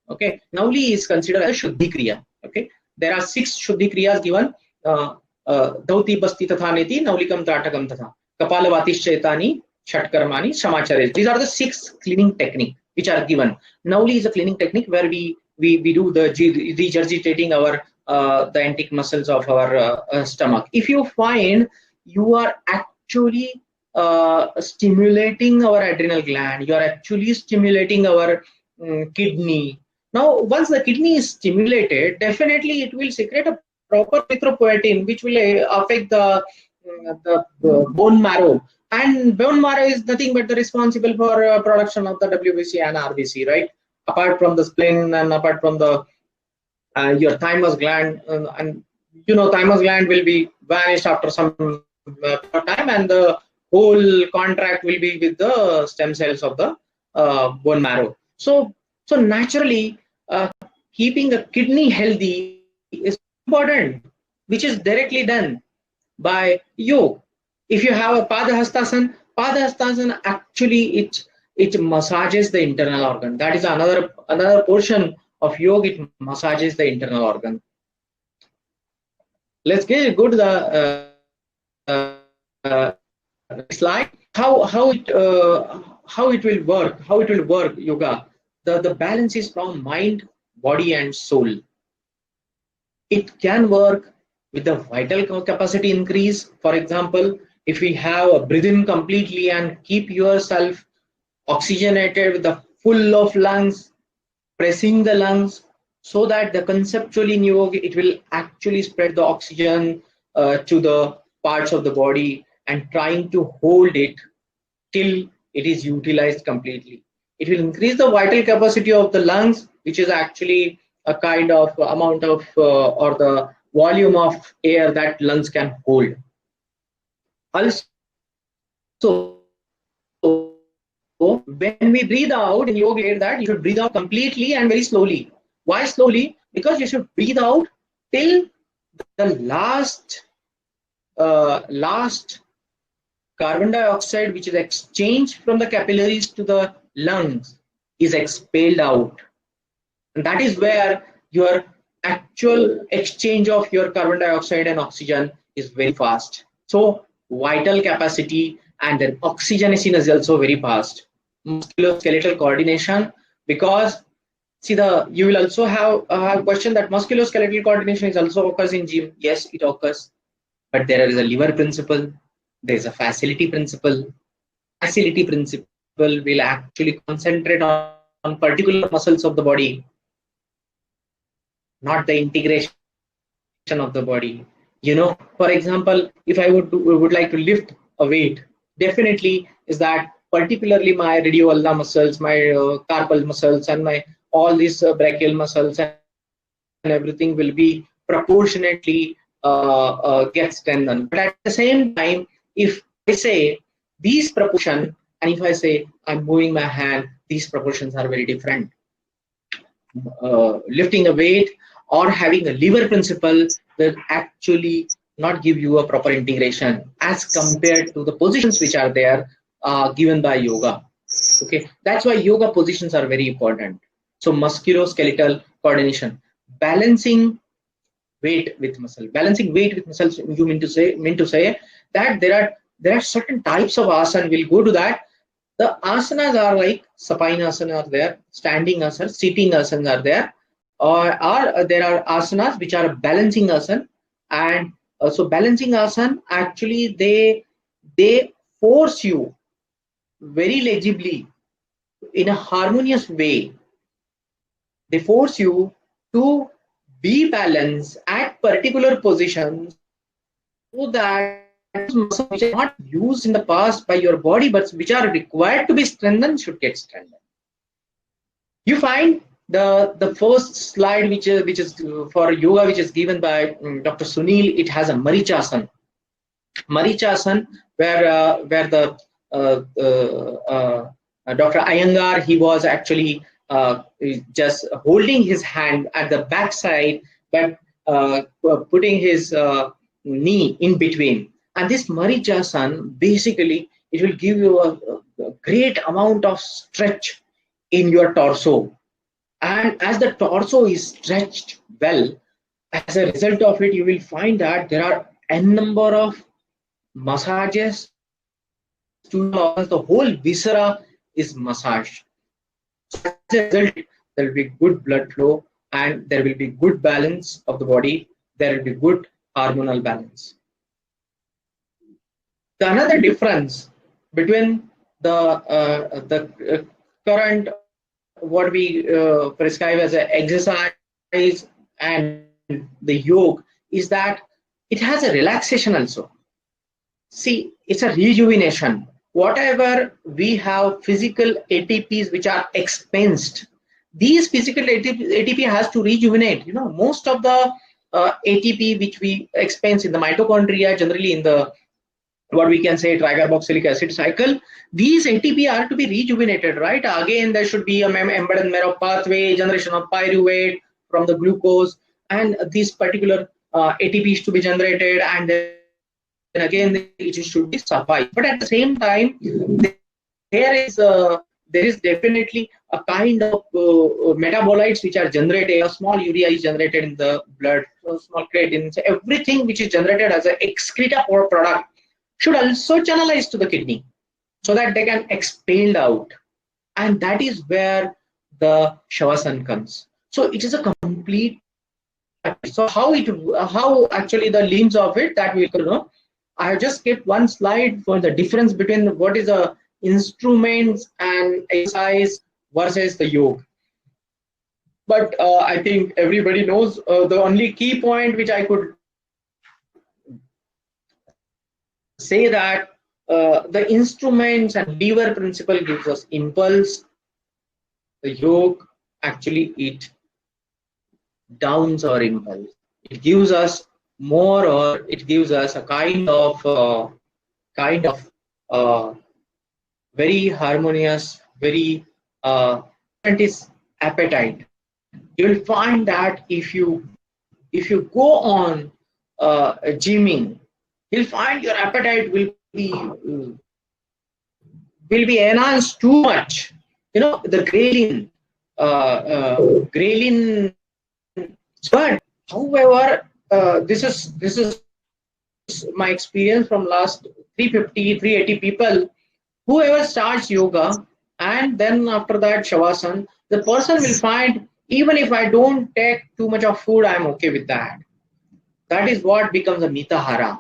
Okay, Nauli is considered as Shuddhi Kriya. Okay, there are 6 Shuddhi Kriyas given. Dhauti Basti Tatha Neti, Naulikam Tratakam Tatha, Kapalavatis Chaitani, Shatkarmani, Shamacharya. These are the 6 cleaning techniques which are given. Nauli is a cleaning technique where we do the regurgitating our the enteric muscles of our stomach. If you find you are actually stimulating our adrenal gland, you are actually stimulating our kidney. Now, once the kidney is stimulated, definitely it will secrete a proper erythropoietin, which will affect the bone marrow. And bone marrow is nothing but the responsible for production of the WBC and RBC, right? Apart from the spleen and apart from the your thymus gland, and you know, thymus gland will be vanished after some time, and the whole contract will be with the stem cells of the bone marrow. So naturally, keeping the kidney healthy is important, which is directly done by yoga. If you have a Padahastasana actually it massages the internal organ. That is another portion of yoga. It massages the internal organ. Let's go to the slide. How it will work? How it will work? Yoga. The balance is from mind, body, and soul. It can work with the vital capacity increase. For example, if we have a breathe in completely and keep yourself oxygenated with the full of lungs, pressing the lungs, so that the conceptually in yoga, it will actually spread the oxygen to the parts of the body and trying to hold it till it is utilized completely. It will increase the vital capacity of the lungs, which is actually a kind of amount of or the volume of air that lungs can hold. Also, when we breathe out in yoga, that you should breathe out completely and very slowly. Why slowly? Because you should breathe out till the last carbon dioxide which is exchanged from the capillaries to the lungs is expelled out. And that is where your actual exchange of your carbon dioxide and oxygen is very fast. So vital capacity and then oxygenation is also very fast. Musculoskeletal coordination, because see, you will also have a question that musculoskeletal coordination is also occurs in gym. Yes, it occurs, but there is a lever principle, there is a facility principle. Facility principle will actually concentrate on particular muscles of the body, not the integration of the body. You know, for example, if I would like to lift a weight, definitely is that particularly my radioulnar muscles, my carpal muscles, and my all these brachial muscles and everything will be proportionately get strengthened. But at the same time, if I say these proportion, and if I say I'm moving my hand, these proportions are very different. Lifting a weight or having a lever principle will actually not give you a proper integration as compared to the positions which are there given by yoga. Okay, that's why yoga positions are very important. So musculoskeletal coordination, balancing weight with muscle. Balancing weight with muscles, you mean to say that there are certain types of asana. We'll go to that. The asanas are like supine asana are there, standing asana, sitting asanas are there, or there are asanas which are balancing asana. And so balancing asana, actually they force you very legibly in a harmonious way. They force you to be balanced at particular positions so that muscles which are not used in the past by your body but which are required to be strengthened should get strengthened. You find the first slide which is for yoga, which is given by Dr. Sunil. It has a Marichasana. Marichasana, where the Dr. Iyengar, he was actually just holding his hand at the back side, but putting his knee in between. And this Marichasana, basically, it will give you a great amount of stretch in your torso. And as the torso is stretched well, as a result of it, you will find that there are n number of massages to the whole viscera is massaged. So as a result, there will be good blood flow and there will be good balance of the body. There will be good hormonal balance. Another difference between the current what we prescribe as an exercise and the yoga is that it has a relaxation also. See, it's a rejuvenation. Whatever we have physical ATPs which are expensed, these physical ATP has to rejuvenate. You know, most of the ATP which we expense in the mitochondria, generally in the what we can say tricarboxylic acid cycle, these ATP are to be rejuvenated, right? Again, there should be an embedded marrow pathway, generation of pyruvate from the glucose, and these particular ATPs to be generated, and then again it should be suffice. But at the same time, there is definitely a kind of metabolites which are generated. A small urea is generated in the blood, small creatine. So everything which is generated as an excreta or product should also channelize to the kidney so that they can expel out, and that is where the Shavasana comes. So it is a complete. So how actually the limbs of it, that we will know. I have just kept one slide for the difference between what is the instruments and exercise versus the yoga. but I think everybody knows the only key point which I could say that the instruments and lever principle gives us impulse. The yoke actually it downs our impulse. It gives us more, or it gives us a kind of very harmonious, very appetite. You'll find that if you go on gymming, you'll find your appetite will be enhanced too much. You know, the ghrelin, but however, this is my experience from last 380 people. Whoever starts yoga and then after that shavasana, the person will find, even if I don't take too much of food, I'm okay with that. That is what becomes a mitahara.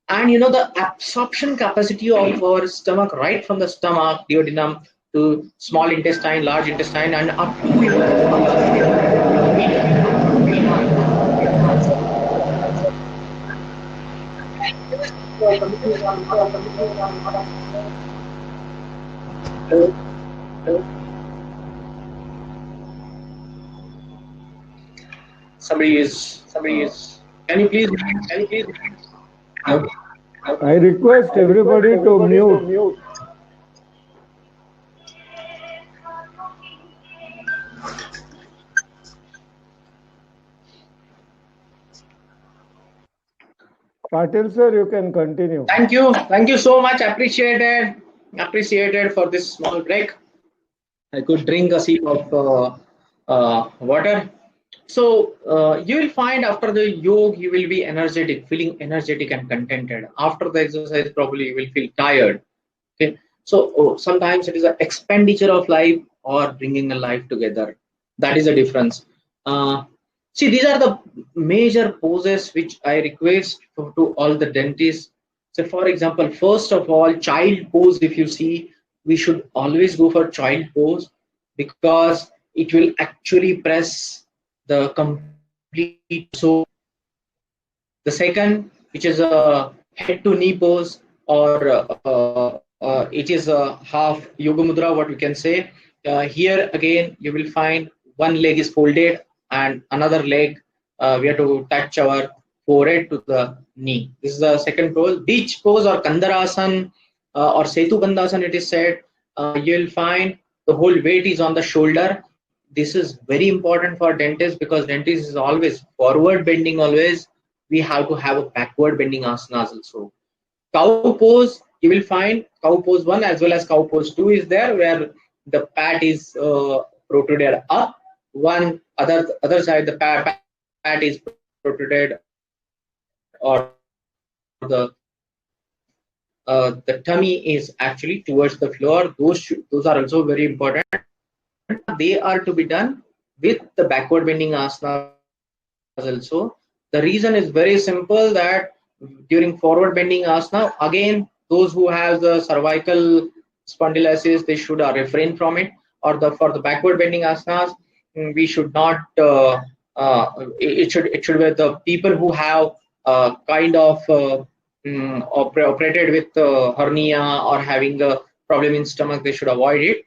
And you know, the absorption capacity of our stomach, right from the stomach, duodenum, to small intestine, large intestine, and up somebody is can you please I request everybody to mute. Patil sir, you can continue. Thank you so much. Appreciated for this small break. I could drink a sip of water. So you will find after the yoga you will be energetic, feeling energetic and contented. After the exercise, probably you will feel tired. Okay, so sometimes it is an expenditure of life or bringing a life together. That is the difference. See, these are the major poses which I request to all the dentists. So, for example, first of all, child pose. If you see, we should always go for child pose because it will actually press the complete. So, the second, which is a head to knee pose, or it is a half yoga mudra, what we can say. Here again, you will find one leg is folded and another leg we have to touch our forehead to the knee. This is the second pose. Beach pose or Kandarasan or Setu Bandhasan, it is said. You'll find the whole weight is on the shoulder. This is very important for dentists because dentist is always forward bending always. We have to have a backward bending asanas also. Cow pose, you will find cow pose 1 as well as cow pose 2 is there, where the pat is protruded up. One other side, the pat is protruded, or the tummy is actually towards the floor. Those are also very important. They are to be done with the backward bending asanas also. The reason is very simple, that during forward bending asana, again, those who have the cervical spondylosis, they should refrain from it. Or for the backward bending asanas, we should not. It should be the people who have kind of operated with hernia or having a problem in stomach, they should avoid it.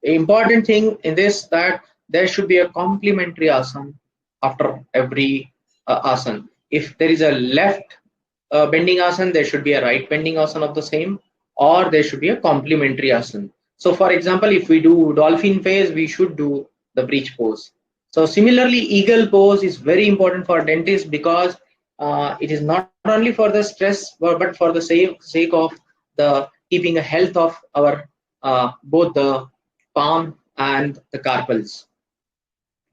Important thing in this, that there should be a complementary asana after every asana. If there is a left bending asana, there should be a right bending asana of the same, or there should be a complementary asana. So for example, if we do dolphin phase, we should do the breech pose. So similarly, eagle pose is very important for dentists because it is not only for the stress, but for the sake of the keeping a health of our both the palm and the carpals,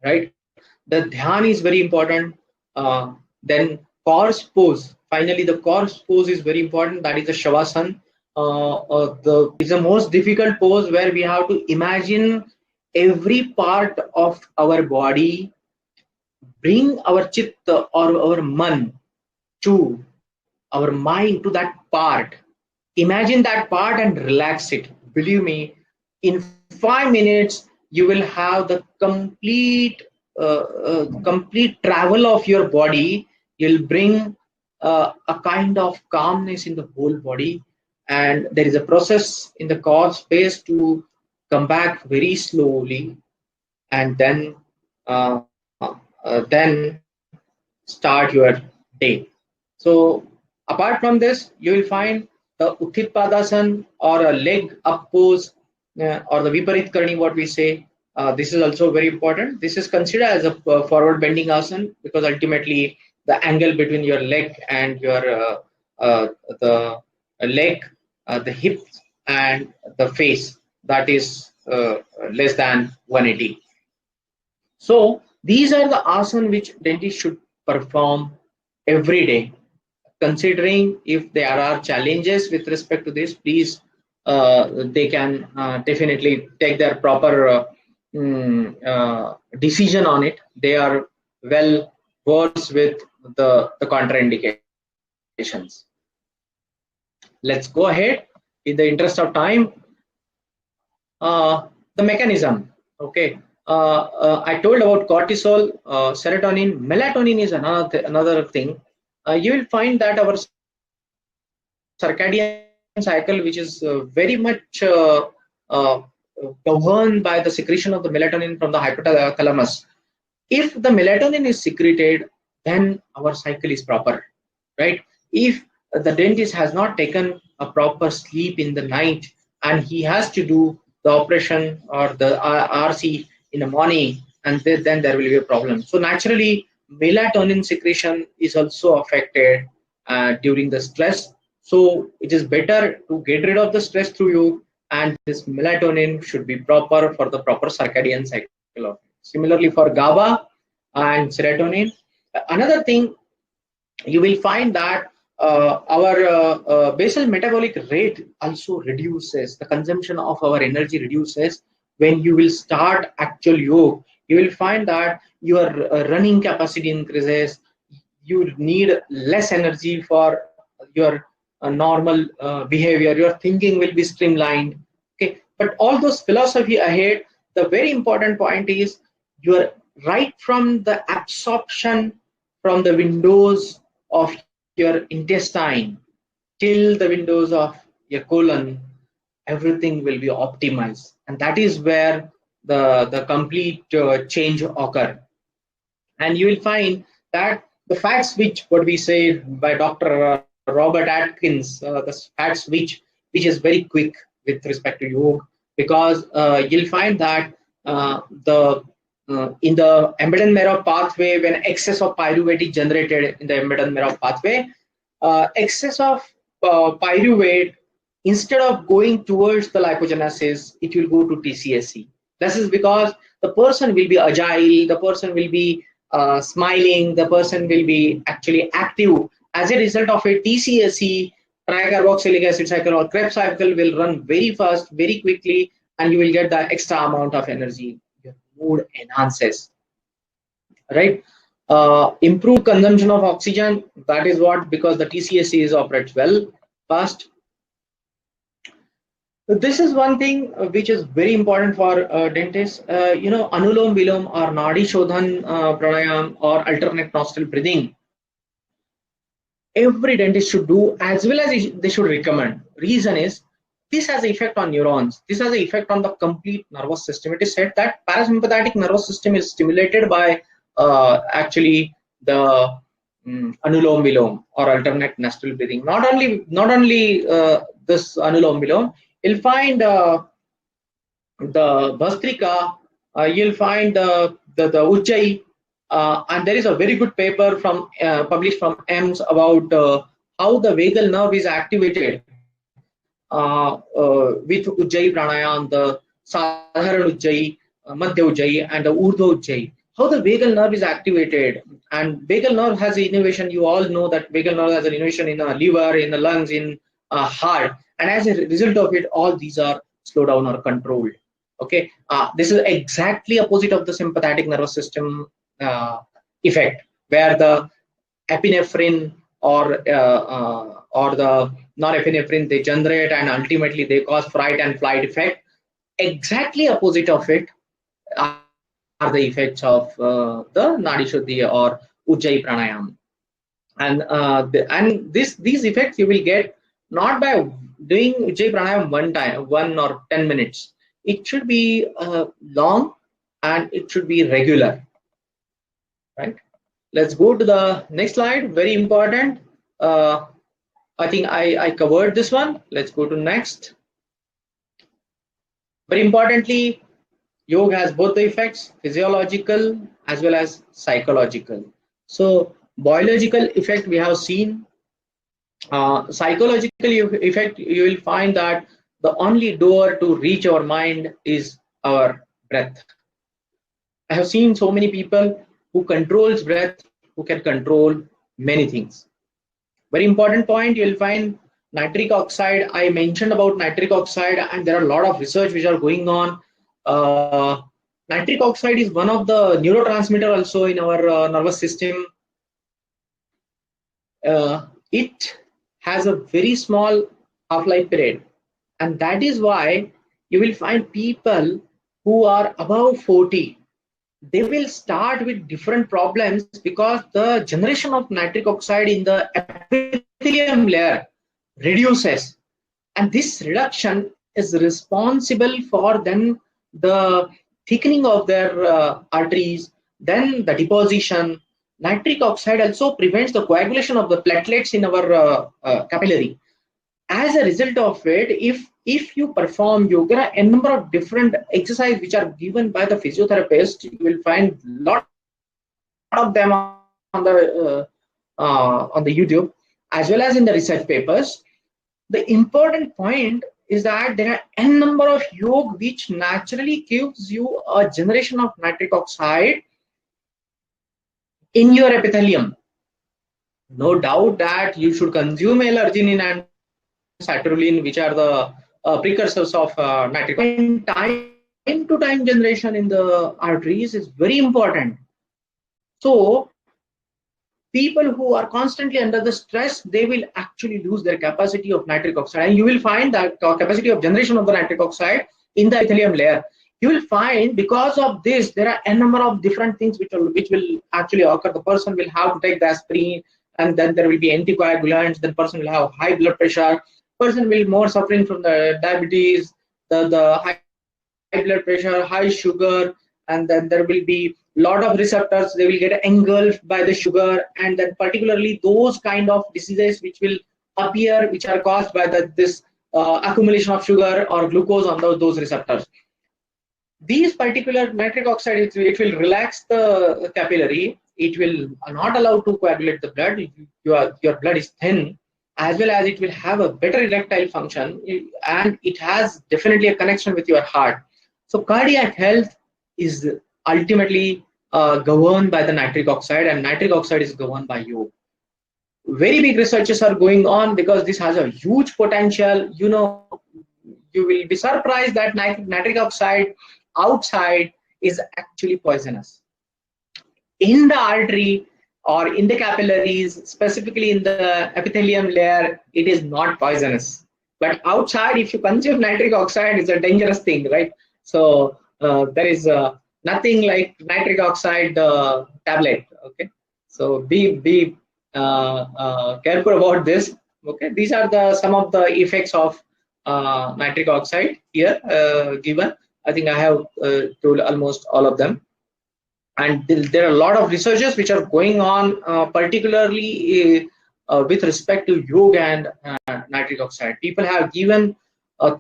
right? The dhyan is very important. Then corpse pose. Finally, the corpse pose is very important. That is the shavasana. It's the most difficult pose, where we have to imagine every part of our body, bring our chitta or our man to our mind to that part. Imagine that part and relax it. Believe me, in 5 minutes you will have the complete travel of your body. You'll bring a kind of calmness in the whole body, and there is a process in the core space to come back very slowly, and then start your day. So apart from this, you will find the Utthit Padasana, or a leg up pose, or the Viparit Karani, what we say. This is also very important. This is considered as a forward bending asana, because ultimately the angle between your leg and your the leg, the hip and the face, that is less than 180. So these are the asana which dentists should perform every day. Considering if there are challenges with respect to this, please they can definitely take their proper decision on it. They are well versed with the contraindications. Let's go ahead. In the interest of time, the mechanism. Okay, I told about cortisol, serotonin, melatonin is another thing. You will find that our circadian cycle, which is very much governed by the secretion of the melatonin from the hypothalamus. If the melatonin is secreted, then our cycle is proper, right? If the dentist has not taken a proper sleep in the night and he has to do the operation or the RC in the morning, and then there will be a problem. So naturally, melatonin secretion is also affected during the stress. So it is better to get rid of the stress through yoga, and this melatonin should be proper for the proper circadian cycle. Similarly for GABA and serotonin. Another thing, you will find that our basal metabolic rate also reduces. The consumption of our energy reduces when you will start actual yoga. You will find that your running capacity increases. You need less energy for your normal behavior. Your thinking will be streamlined. Okay, but all those philosophy ahead, the very important point is you are right from the absorption from the windows of your intestine till the windows of your colon, everything will be optimized, and that is where the complete change occur. And you will find that the fat switch, what we say by Dr. Robert Atkins, the fat switch, which is very quick with respect to yoga, because you'll find that in the embedded marrow pathway, when excess of pyruvate is generated in the embedded marrow pathway, excess of pyruvate, instead of going towards the lipogenesis, it will go to TCSC. This is because the person will be agile, the person will be smiling, the person will be actually active. As a result of a TCSC, tricarboxylic acid cycle or Krebs cycle will run very fast, very quickly, and you will get the extra amount of energy. Your mood enhances, right? Improved consumption of oxygen, that is what, because the TCSC is operates well, fast. So this is one thing which is very important for dentists. Anulom Vilom or Nadi Shodhan pranayam or alternate nostril breathing, every dentist should do, as well as they should recommend. Reason is, this has an effect on neurons. This has an effect on the complete nervous system. It is said that parasympathetic nervous system is stimulated by actually the Anulom Vilom or alternate nostril breathing. Not only this Anulom Vilom, you'll find the Bhastrika, you'll find the Ujjayi, and there is a very good paper from published from EMS about how the vagal nerve is activated with Ujjayi pranayam, the Sadharan Ujjayi, Madhya Ujjayi, and the Urdhva Ujjayi. How the vagal nerve is activated, and vagal nerve has an innervation. You all know that vagal nerve has an innervation in the liver, in the lungs, in heart, and as a result of it, all these are slowed down or controlled. Okay, this is exactly opposite of the sympathetic nervous system effect, where the epinephrine or the norepinephrine they generate, and ultimately they cause fright and flight effect. Exactly opposite of it, are the effects of the Nadi Shuddhi or Ujjayi Pranayam. And these effects you will get not by doing Ujjayi Pranayam 1 or 10 minutes. It should be long and it should be regular, right? Let's go to the next slide. Very important. I think I covered this one. Let's go to next. Very importantly, yoga has both the effects, physiological as well as psychological. So biological effect we have seen. Psychological effect, you will find that the only door to reach our mind is our breath. I have seen so many people who controls breath, who can control many things. Very important point, you will find nitric oxide. I mentioned about nitric oxide, and there are a lot of research which are going on. Nitric oxide is one of the neurotransmitter also in our nervous system. It has a very small half-life period, and that is why you will find people who are above 40, they will start with different problems because the generation of nitric oxide in the epithelium layer reduces, and this reduction is responsible for then the thickening of their arteries, then the deposition. Nitric oxide also prevents the coagulation of the platelets in our capillary. As a result of it, if you perform yoga, a number of different exercises which are given by the physiotherapist, you will find a lot of them on the YouTube as well as in the research papers. The important point is that there are n number of yoga which naturally gives you a generation of nitric oxide in your epithelium. No doubt that you should consume L-arginine and citrulline, which are the precursors of nitric oxide. Time to time generation in the arteries is very important. So people who are constantly under the stress, they will actually lose their capacity of nitric oxide, and you will find that capacity of generation of the nitric oxide in the epithelium layer. You will find because of this, there are a number of different things which will actually occur. The person will have to take the aspirin, and then there will be anticoagulants. The person will have high blood pressure. Person will more suffering from the diabetes, the high blood pressure, high sugar, and then there will be a lot of receptors. They will get engulfed by the sugar, and then particularly those kind of diseases which will appear, which are caused by this accumulation of sugar or glucose on those receptors. These particular nitric oxide, it will relax the capillary. It will not allow to coagulate the blood. Your blood is thin, as well as it will have a better erectile function, and it has definitely a connection with your heart. So cardiac health is ultimately governed by the nitric oxide, and nitric oxide is governed by yoga. Very big researches are going on because this has a huge potential. You know, you will be surprised that nitric oxide outside is actually poisonous. In the artery or in the capillaries, specifically in the epithelium layer, it is not poisonous. But outside, if you consume nitric oxide, it's a dangerous thing, right? So there is nothing like nitric oxide tablet. Okay, so be careful about this. Okay, these are some of the effects of nitric oxide here given. I think I have told almost all of them. And there are a lot of researches which are going on, particularly with respect to yoga and nitric oxide. People have given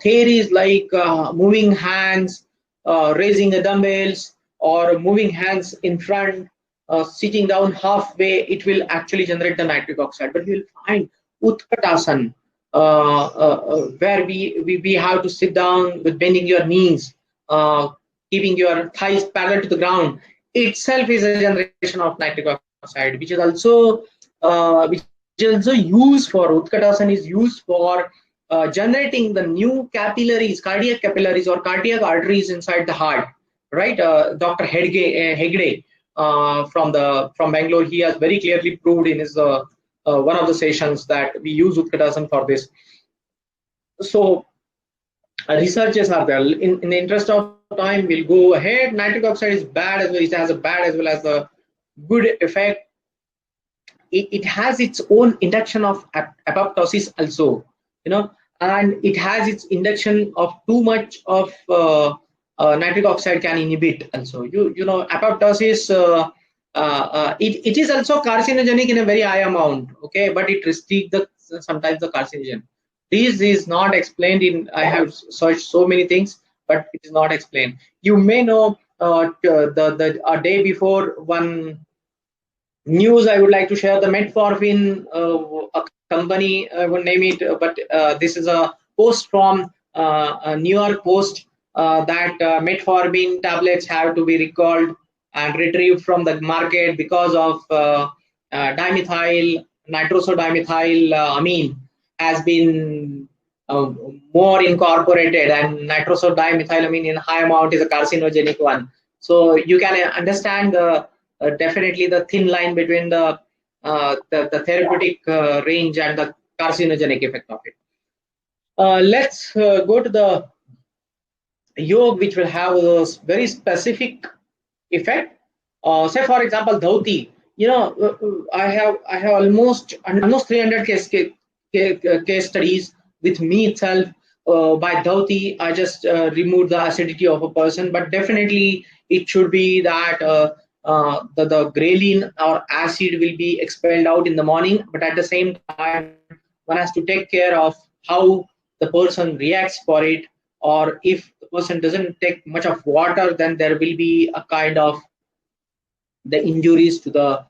theories like moving hands, raising the dumbbells, or moving hands in front, sitting down halfway. It will actually generate the nitric oxide. But you will find Utkatasana, where we have to sit down with bending your knees, keeping your thighs parallel to the ground. Itself is a generation of nitric oxide, which is also used for Utkatasana, is used for generating the new capillaries, cardiac capillaries or cardiac arteries inside the heart. Right, Dr. Hegde from Bangalore, he has very clearly proved in his one of the sessions that we use Utkatasana for this. So researches are there. In the interest of time, we'll go ahead. Nitric oxide is bad as well. It has a bad as well as the good effect. It has its own induction of apoptosis also, and it has its induction of too much of nitric oxide can inhibit also. Apoptosis, it is also carcinogenic in a very high amount, okay, but it restricts sometimes the carcinogen. This is not explained in, I have searched so many things, but it is not explained. You may know a day before one news I would like to share, the metformin, a company, I won't name it, but this is a post from a New York Post that metformin tablets have to be recalled and retrieved from the market because of dimethyl, nitrosodimethyl amine has been more incorporated, and nitrosodimethylamine in high amount is a carcinogenic one. So you can understand definitely the thin line between the therapeutic range and the carcinogenic effect of it. Let's go to the yoga, which will have a very specific effect. Say for example, Dhauti. I have almost 300 case studies with me itself. By Dhauti, I just removed the acidity of a person, but definitely it should be that the ghrelin or acid will be expelled out in the morning, but at the same time one has to take care of how the person reacts for it, or if the person doesn't take much of water, then there will be a kind of the injuries to the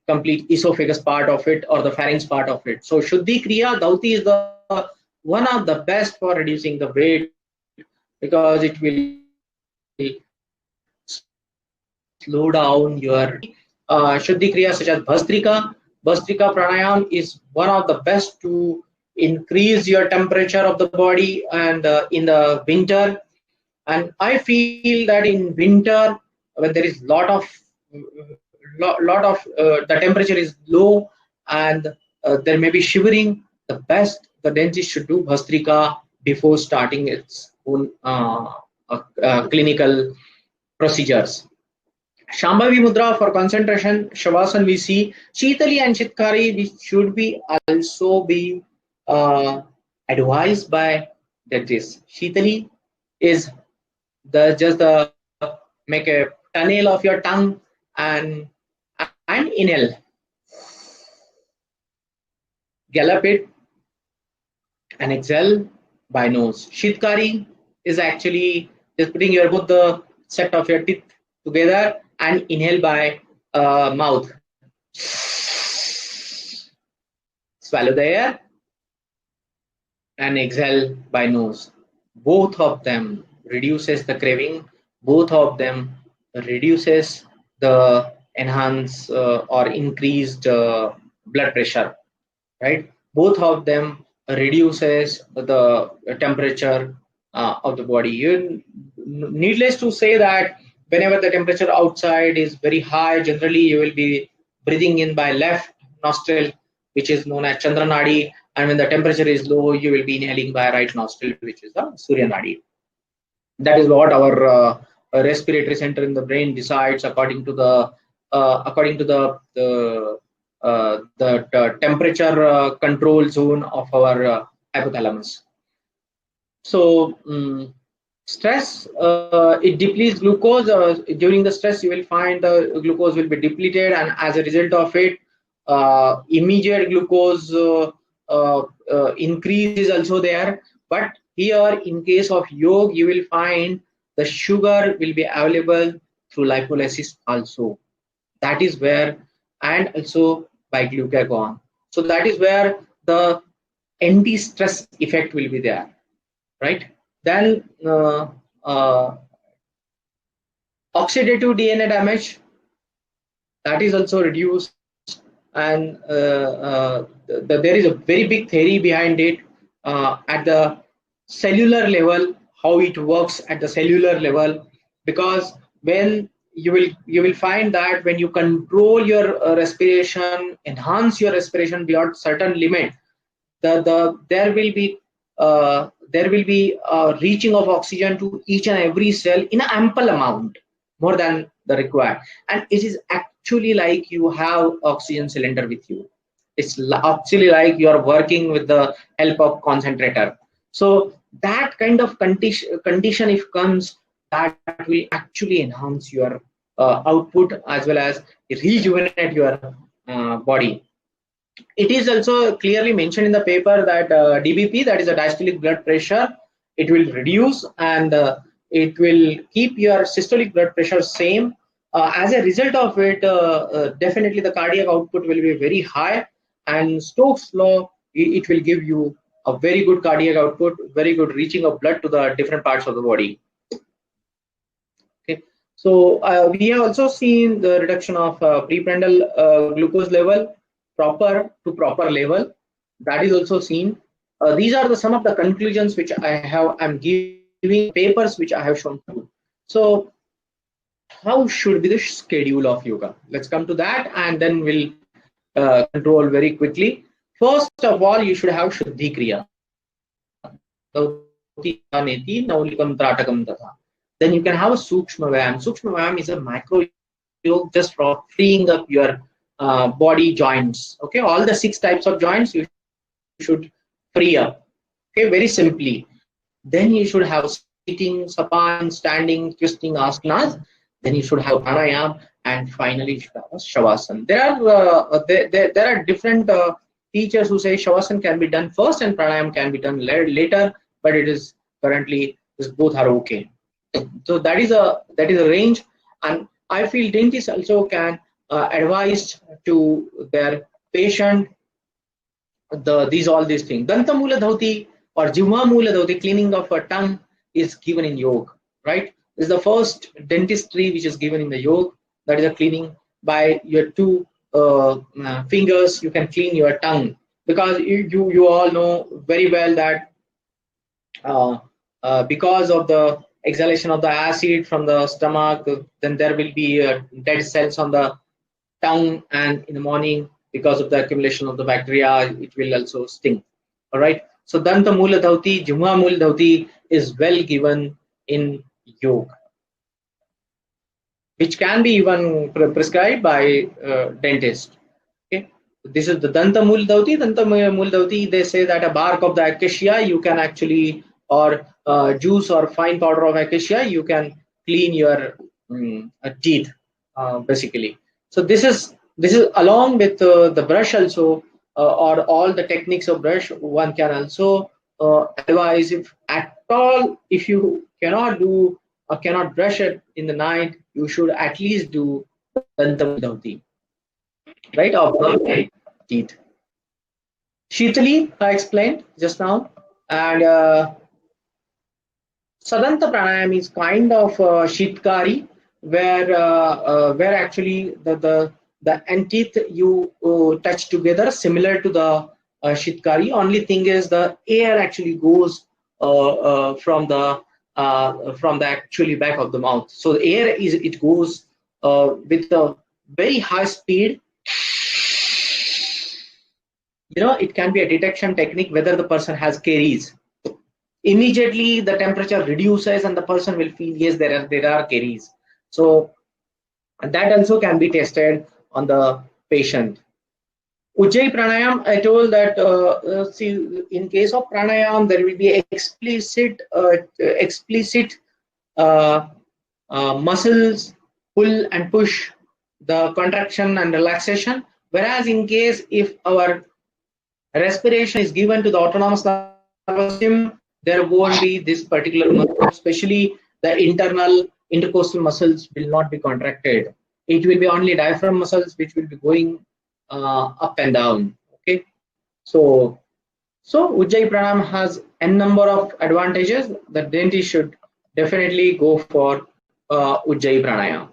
complete esophagus part of it or the pharynx part of it. So Shuddhi Kriya, Dhauti is the one of the best for reducing the weight, because it will slow down your Shuddhi Kriya, such as Bhastrika. Bhastrika Pranayam is one of the best to increase your temperature of the body, and in the winter. And I feel that in winter, when there is lot of the temperature is low and there may be shivering, the dentist should do Bhastrika before starting its own clinical procedures. Shambhavi Mudra for concentration, Shavasana we see. Shitali and Chitkari, which should be also be advised by dentists. Shitali is just make a tunnel of your tongue and inhale. Gallop it and exhale by nose. Shitkari is actually just putting your both the set of your teeth together and inhale by mouth. Swallow the air and exhale by nose. Both of them reduces the craving. Both of them reduces the enhanced or increased blood pressure, right? Both of them reduces the temperature of the body. Needless to say that whenever the temperature outside is very high, generally you will be breathing in by left nostril, which is known as Chandra Nadi, and when the temperature is low, you will be inhaling by right nostril, which is the Surya Nadi. That is what our respiratory center in the brain decides according to the temperature control zone of our hypothalamus. So stress, it depletes glucose. During the stress, you will find the glucose will be depleted, and as a result of it, immediate glucose increase is also there. But here, in case of yoga, you will find the sugar will be available through lipolysis also. That is where, and also by glucagon. So that is where the anti-stress effect will be there, right? Then oxidative DNA damage, that is also reduced, and there is a very big theory behind it at the cellular level, how it works at the cellular level, because when you will find that when you control your respiration, enhance your respiration beyond certain limit, there will be there will be a reaching of oxygen to each and every cell in an ample amount, more than the required. And it is actually like you have oxygen cylinder with you. It's actually like you are working with the help of concentrator. So that kind of condition if comes, that will actually enhance your output as well as rejuvenate your body. It is also clearly mentioned in the paper that DBP, that is a diastolic blood pressure, it will reduce and it will keep your systolic blood pressure same. As a result of it, definitely the cardiac output will be very high, and Stokes law, it will give you a very good cardiac output, very good reaching of blood to the different parts of the body. Okay, so we have also seen the reduction of preprandial glucose level, proper level, that is also seen. These are some of the conclusions which I'm giving, papers which I have shown to you. So how should be the schedule of yoga? Let's come to that, and then we'll control very quickly. First of all, you should have Shuddhi Kriya. Then you can have a Sukshma Vyayam. Sukshma Vyayam is a macro yoga just for freeing up your body joints. Okay, all the 6 types of joints you should free up. Okay, very simply. Then you should have sitting, sapan, standing, twisting, asanas. Then you should have pranayam, and finally you should have shavasana. There are different teachers who say shavasana can be done first and pranayam can be done later, but it is currently both are okay. So that is a range, and I feel dentists also can advise to their patient all these things. Danta Mula Dhauti or Jivma Mula Dhauti, cleaning of a tongue, is given in yoga, right? This is the first dentistry which is given in the yoga. That is a cleaning by your 2 fingers. You can clean your tongue, because you all know very well that because of the exhalation of the acid from the stomach, then there will be dead cells on the tongue, and in the morning, because of the accumulation of the bacteria, it will also sting. All right. So Danta Mula Dhauti, Jivma Mula Dhauti is well given in yoga, which can be even prescribed by dentist. Okay. This is the Danta Mula Dhauti. Danta Mula Dhauti, they say that a bark of the acacia you can actually, or juice or fine powder of acacia, you can clean your teeth basically. So this is along with the brush also, or all the techniques of brush. One can also advise, if at all, if you cannot do or cannot brush it in the night, you should at least do Danta Mula Dhauti, right, of the teeth. Shitali I explained just now, and Sadanta Pranayam is kind of Shitkari, where actually the teeth you touch together, similar to the Shitkari. Only thing is the air actually goes from the actually back of the mouth. So the air it goes with a very high speed. It can be a detection technique whether the person has caries. Immediately the temperature reduces and the person will feel, yes, there are caries. So that also can be tested on the patient. Ujjayi Pranayam, I told that see, in case of pranayam, there will be explicit muscles pull and push, the contraction and relaxation. Whereas in case if our respiration is given to the autonomous nervous system, there won't be this particular muscle, especially the internal intercostal muscles will not be contracted. It will be only diaphragm muscles which will be going up and down. Okay, so Ujjayi Pranayam has n number of advantages. The dentist should definitely go for Ujjayi Pranayam.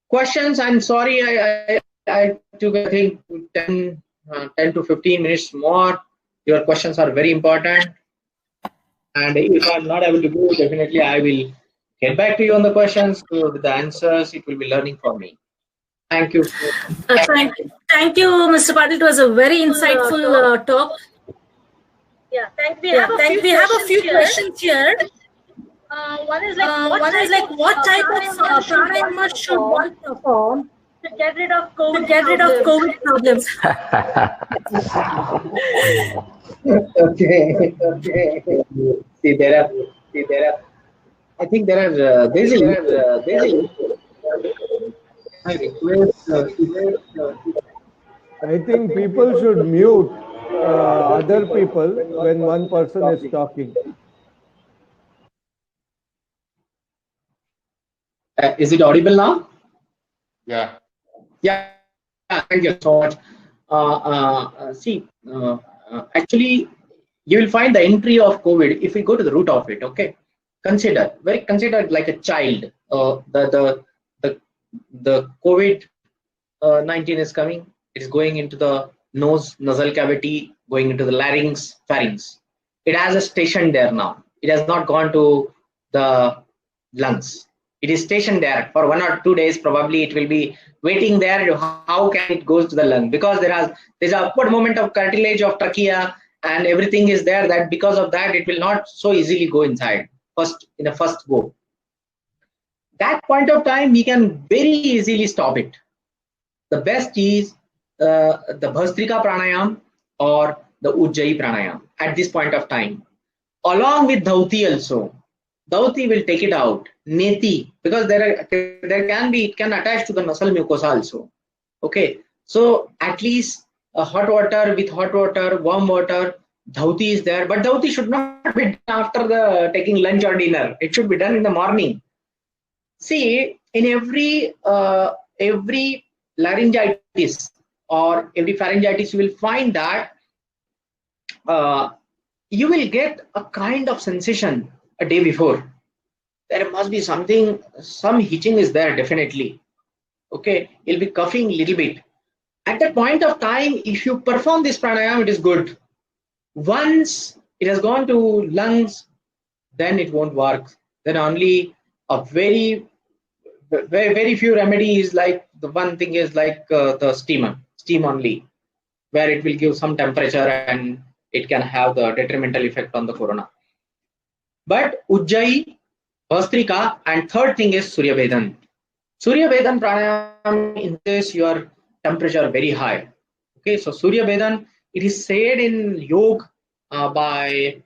Questions? I'm sorry, I took, I think, 10 to 15 minutes more. Your questions are very important, and if I'm not able to do it, definitely I will get back to you on the questions. With the answers, it will be learning for me. Thank you. Thank you, Mr. Patil. It was a very insightful talk. Yeah, thank you. We have a few questions here. One is like, what type of pranayama should one perform to get rid of COVID problems? Okay. See, there are. I think there are. There's a. I request. I think people should mute other people when one person is talking. Is it audible now? Yeah. Yeah. Thank you so much. Actually, you will find the entry of COVID if we go to the root of it. Okay, consider like a child. The COVID-19 is coming. It is going into the nose, nasal cavity, going into the larynx, pharynx. It has a station there now. It has not gone to the lungs. It is stationed there for 1 or 2 days. Probably it will be waiting there. How can it goes to the lung? Because there's a upward movement of cartilage of trachea and everything is there. That because of that it will not so easily go inside in the first go. That point of time we can very easily stop it. The best is the Bhastrika pranayam or the Ujjayi pranayam at this point of time, along with Dhauti also. Dhauti will take it out. Neti, because it can attach to the nasal mucosa also. Okay, so at least hot water with hot water, warm water, Dhauti is there, but Dhauti should not be done after taking lunch or dinner. It should be done in the morning. See, in every laryngitis or every pharyngitis, you will find that you will get a kind of sensation a day before. There must be some hitching is there definitely. Okay, you'll be coughing a little bit. At that point of time, if you perform this pranayama, it is good. Once it has gone to lungs, then it won't work. Then only a very few remedies, like the one thing is like the steam only, where it will give some temperature and it can have the detrimental effect on the corona. But Ujjayi, Bhastrika, and third thing is Surya Vedan. Surya Vedan pranayam increases your temperature very high. Okay, so Surya Vedan, it is said in Yoga by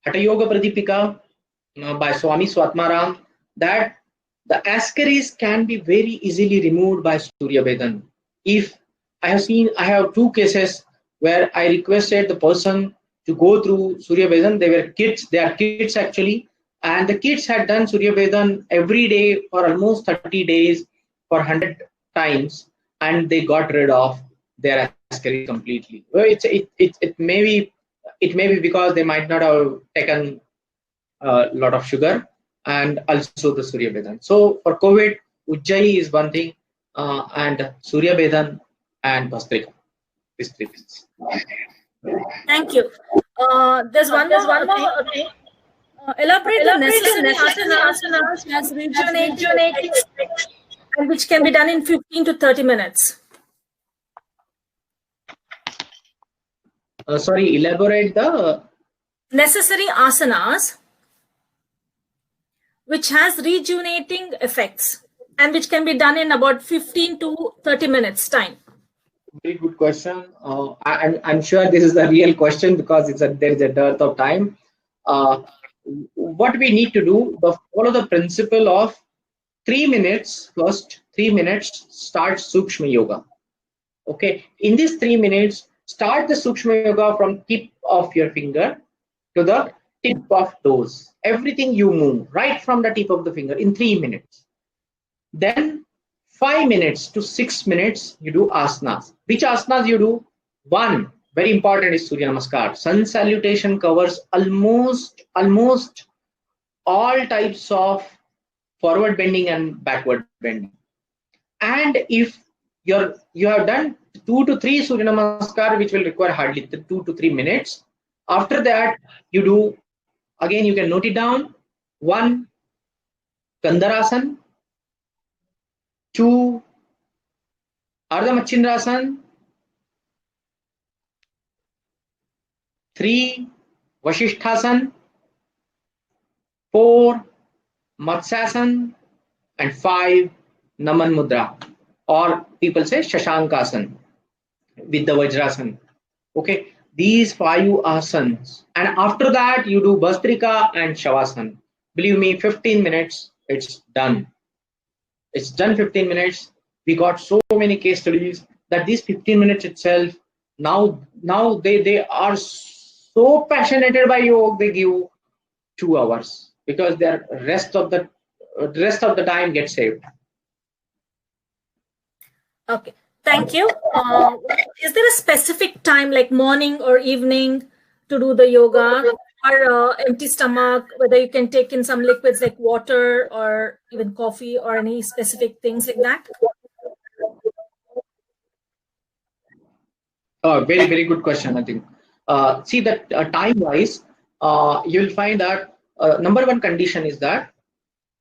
Hatha Yoga Pradipika by Swami Swatmaram that the ascaris can be very easily removed by Surya Vedan. If I have 2 cases where I requested the person to go through Surya Vedan. They are kids actually, and the kids had done Surya Vedan every day for almost 30 days for 100 times, and they got rid of their ascaris completely. Well, it may be because they might not have taken a lot of sugar and also the Surya Vedan. So for COVID, Ujjayi is one thing, and Surya Vedan and Bhastrika. These 3 things. Thank you. There's one more thing. Elaborate the necessary asanas as rejuvenating and which can be done in 15 to 30 minutes. Sorry, elaborate the necessary asanas which has rejuvenating effects and which can be done in about 15 to 30 minutes time. Very good question. I'm sure this is a real question because there is a dearth of time. What we need to do, follow the principle of 3 minutes. First 3 minutes start Sukshma Yoga. Okay, in these 3 minutes, start the Sukshma Yoga from tip of your finger to the tip of toes. Everything you move right from the tip of the finger in 3 minutes. Then 5 minutes to 6 minutes you do asanas. Which asanas you do? One very important is Surya Namaskar. Sun salutation covers almost all types of forward bending and backward bending. And if you have done 2 to 3 Surya Namaskar, which will require hardly 2 to 3 minutes. After that, you do, again you can note it down, 1 Gandharasan, 2 Ardha Machindrasan, 3 Vasishthasana, 4 Matsyasana, and 5 Naman Mudra, or people say Shashankasana with the Vajrasana. Okay, these 5 asanas, and after that you do Bhastrika and Shavasana. Believe me, 15 minutes, it's done. It's done. 15 minutes. We got so many case studies that these 15 minutes itself, now they are so passionate by yoga, they give 2 hours because their rest of the time gets saved. Okay, thank you. Is there a specific time, like morning or evening, to do the yoga, or empty stomach, whether you can take in some liquids like water or even coffee, or any specific things like that? Very, very good question, I think. See that time-wise, you'll find that number one condition is that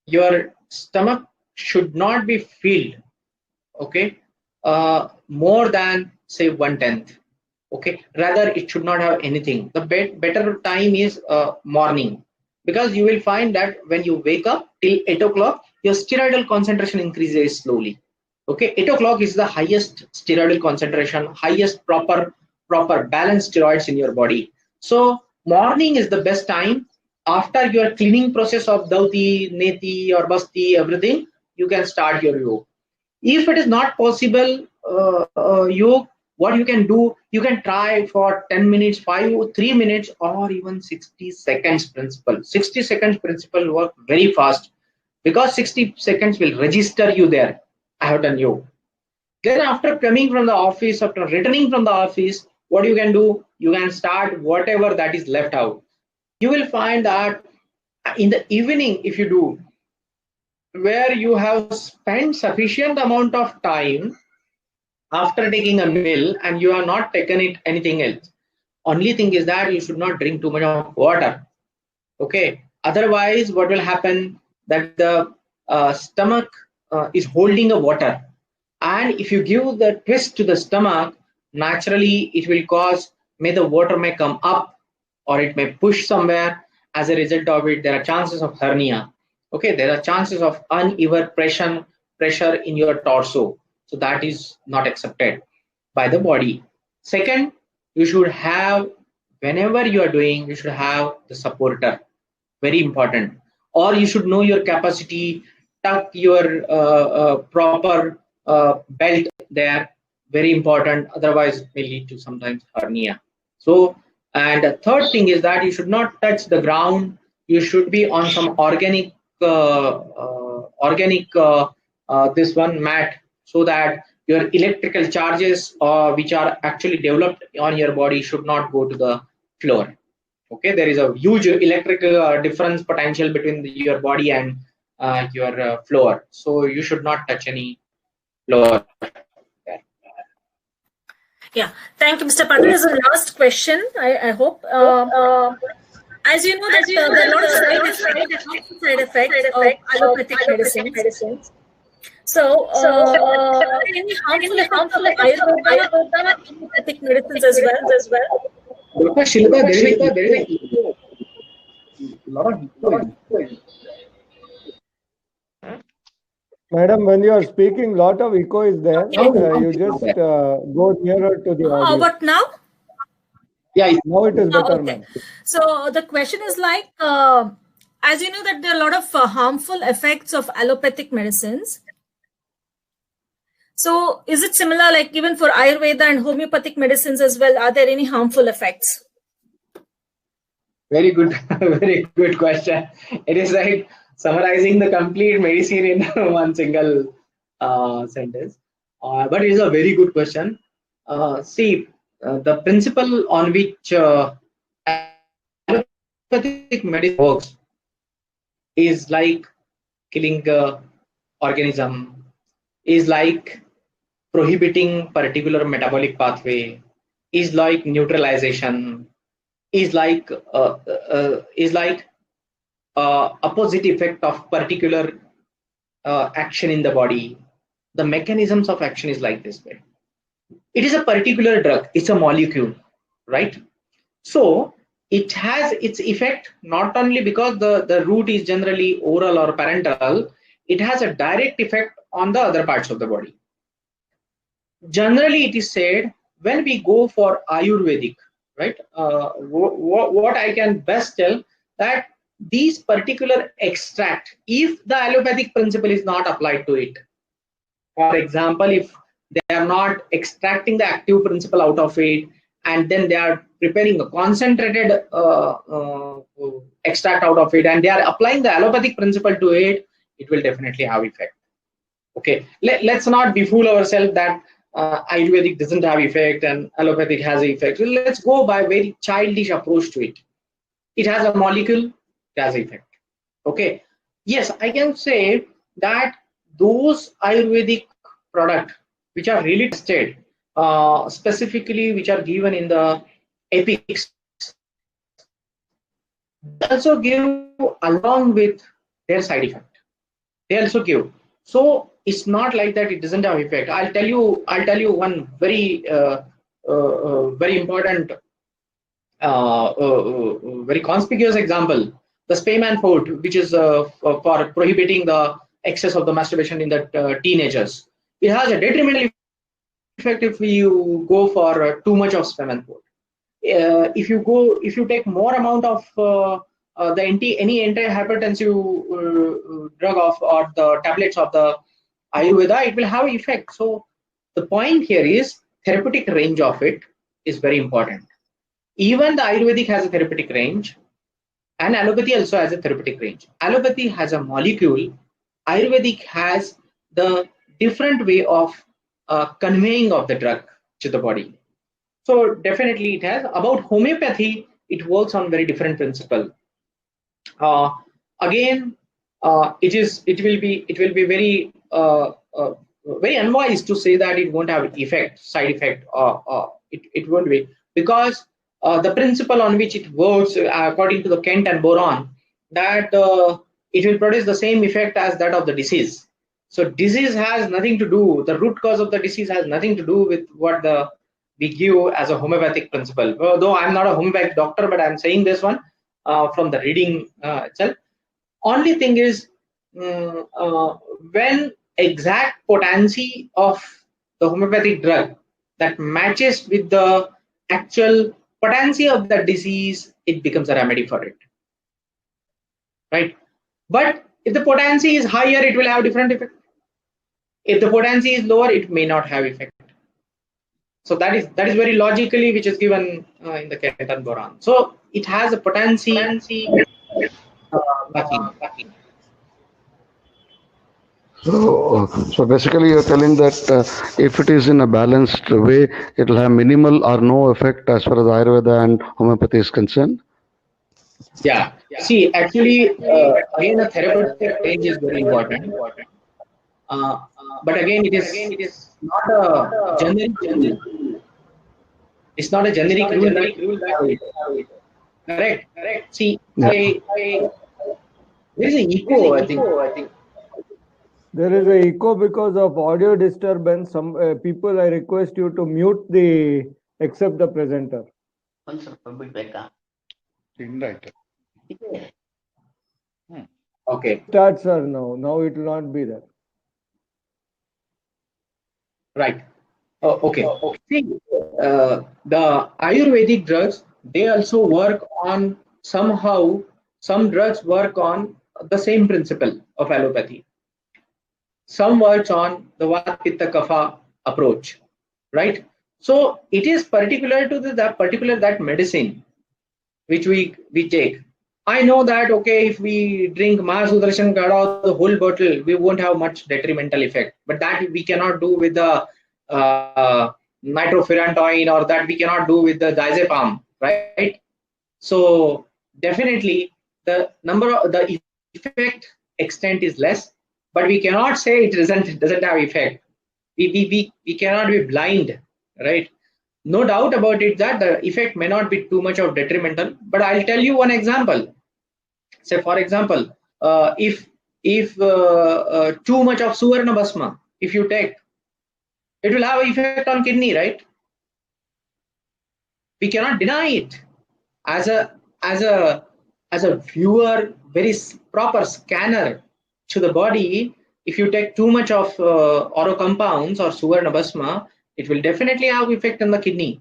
your stomach should not be filled, okay, more than say 1/10. Okay, rather it should not have anything. The better time is morning, because you will find that when you wake up till 8 o'clock, your steroidal concentration increases slowly. Okay, 8 o'clock is the highest steroidal concentration, highest proper balanced steroids in your body. So morning is the best time. After your cleaning process of Dauti, Neti or Basti, everything, you can start your yoga. If it is not possible, yoga, what you can do, you can try for 10 minutes, 3 minutes, or even 60 seconds principle. 60 seconds principle work very fast, because 60 seconds will register you there. I have done yoga. Then after coming from the office, after returning from the office, what you can do, you can start whatever that is left out. You will find that in the evening, if you do, where you have spent sufficient amount of time after taking a meal and you have not taken it anything else, only thing is that you should not drink too much of water. Okay, otherwise what will happen, that the stomach is holding the water, and if you give the twist to the stomach, naturally it will cause, the water may come up or it may push somewhere. As a result of it, there are chances of hernia. Okay, there are chances of uneven pressure in your torso. So that is not accepted by the body. Second, you should have, whenever you are doing, you should have the supporter. Very important. Or you should know your capacity, tuck your proper belt there. Very important. Otherwise, it may lead to sometimes hernia. So, and the third thing is that you should not touch the ground. You should be on some organic this one mat, so that your electrical charges which are actually developed on your body should not go to the floor. Okay, there is a huge electrical difference potential between your body and your floor, so you should not touch any floor. Yeah, thank you, Mr. Patil. This is the last question, I hope. As you know, that there are a lot of side effects of allopathic medicines. So, any harmful effects of Ayurveda and allopathic medicines as well? Dr. Shilpa, there is a lot of Madam, when you are speaking, lot of echo is there. You just go nearer to the audio. What now? Yeah, now it is better, okay. ma'am. So the question is like, as you know that there are a lot of harmful effects of allopathic medicines. So is it similar, like even for Ayurveda and homeopathic medicines as well? Are there any harmful effects? Very good, very good question. It is like summarizing the complete medicine in one single sentence. But it is a very good question. See, the principle on which allopathic medicine works is like killing organism, is like prohibiting particular metabolic pathway, is like neutralization, is like opposite effect of particular action in the body. The mechanisms of action is like this way. It is a particular drug, it's a molecule, right? So it has its effect not only because the root is generally oral or parenteral, it has a direct effect on the other parts of the body. Generally, it is said when we go for Ayurvedic, right? What I can best tell that these particular extract, if the allopathic principle is not applied to it, for example, if they are not extracting the active principle out of it, and then they are preparing a concentrated extract out of it, and they are applying the allopathic principle to it, it will definitely have effect. Okay, let's not befool ourselves that Ayurvedic doesn't have effect and allopathic has effect. So let's go by a very childish approach to it. It has a molecule, it has effect. Okay, yes, I can say that those Ayurvedic products which are really tested, specifically which are given in the epics, they also give along with their side effect. They also give. So it's not like that it doesn't have effect. I'll tell you one very very important, very conspicuous example. The Spearman Fort, which is for prohibiting the excess of the masturbation in the teenagers. It has a detrimental effect if you go for too much of Spearman Fort. If you take more amount of any anti-hypertensive drug or the tablets of the Ayurveda, it will have effect. So the point here is therapeutic range of it is very important. Even the Ayurvedic has a therapeutic range, and allopathy also has a therapeutic range. Allopathy has a molecule, Ayurvedic has the different way of conveying of the drug to the body. So definitely it has. About homeopathy, it works on very different principle. Again, it will be very very unwise to say that it won't have side effect. It won't be, because the principle on which it works, according to the Kent and Boron, that it will produce the same effect as that of the disease. So disease has nothing to do, the root cause of the disease has nothing to do with what we give as a homeopathic principle. Though I'm not a homeopathic doctor, but I'm saying this one from the reading itself. Only thing is, when exact potency of the homeopathic drug that matches with the actual potency of the disease, it becomes a remedy for it, right? But if the potency is higher, it will have different effect. If the potency is lower, it may not have effect. So that is very logically which is given in the Kent and Boron. So it has a potency. So basically you're telling that if it is in a balanced way, it will have minimal or no effect as far as Ayurveda and homeopathy is concerned? Yeah. See, actually, again, a therapeutic range is very important. But again, it is not a generic rule. It's not a generic rule. Correct. See, there is an echo, I think. There is an echo because of audio disturbance. Some people, I request you to mute except the presenter. Okay. Start, sir, now. Now it will not be there. Right. Okay. See, the Ayurvedic drugs, they also work on somehow, some drugs work on the same principle of allopathy. Some works on the Vata Pitta Kapha approach, right? So it is particular to that medicine which we take. I know that, okay, if we drink Mahasudarshan Kada, the whole bottle, we won't have much detrimental effect. But that we cannot do with the nitrofurantoin, or that we cannot do with the diazepam, right? So definitely the effect extent is less, but we cannot say it doesn't have effect. We cannot be blind, right? No doubt about it that the effect may not be too much of detrimental, but I'll tell you one example. Say, for example, if too much of Suvarna Bhasma, if you take, it will have effect on kidney, right? We cannot deny it. As a as a viewer, very proper scanner to the body. If you take too much of oro compounds or suvarna bhasma, it will definitely have effect on the kidney.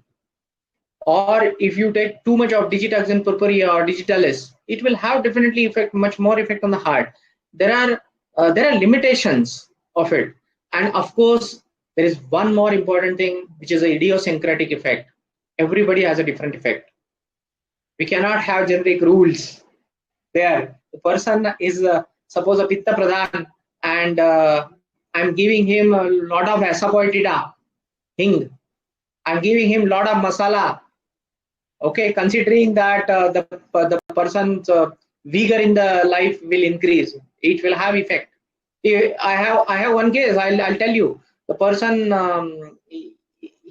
Or if you take too much of digitaxin purpurea or digitalis, it will have definitely much more effect on the heart. There are limitations of it, and of course there is one more important thing, which is an idiosyncratic effect. Everybody has a different effect. We cannot have generic rules there. The person is suppose a pitta pradhan, and I'm giving him a lot of asafoetida, hing. I'm giving him a lot of masala. Okay, considering that the person's vigor in the life will increase, it will have effect. I have one case. I'll tell you. The person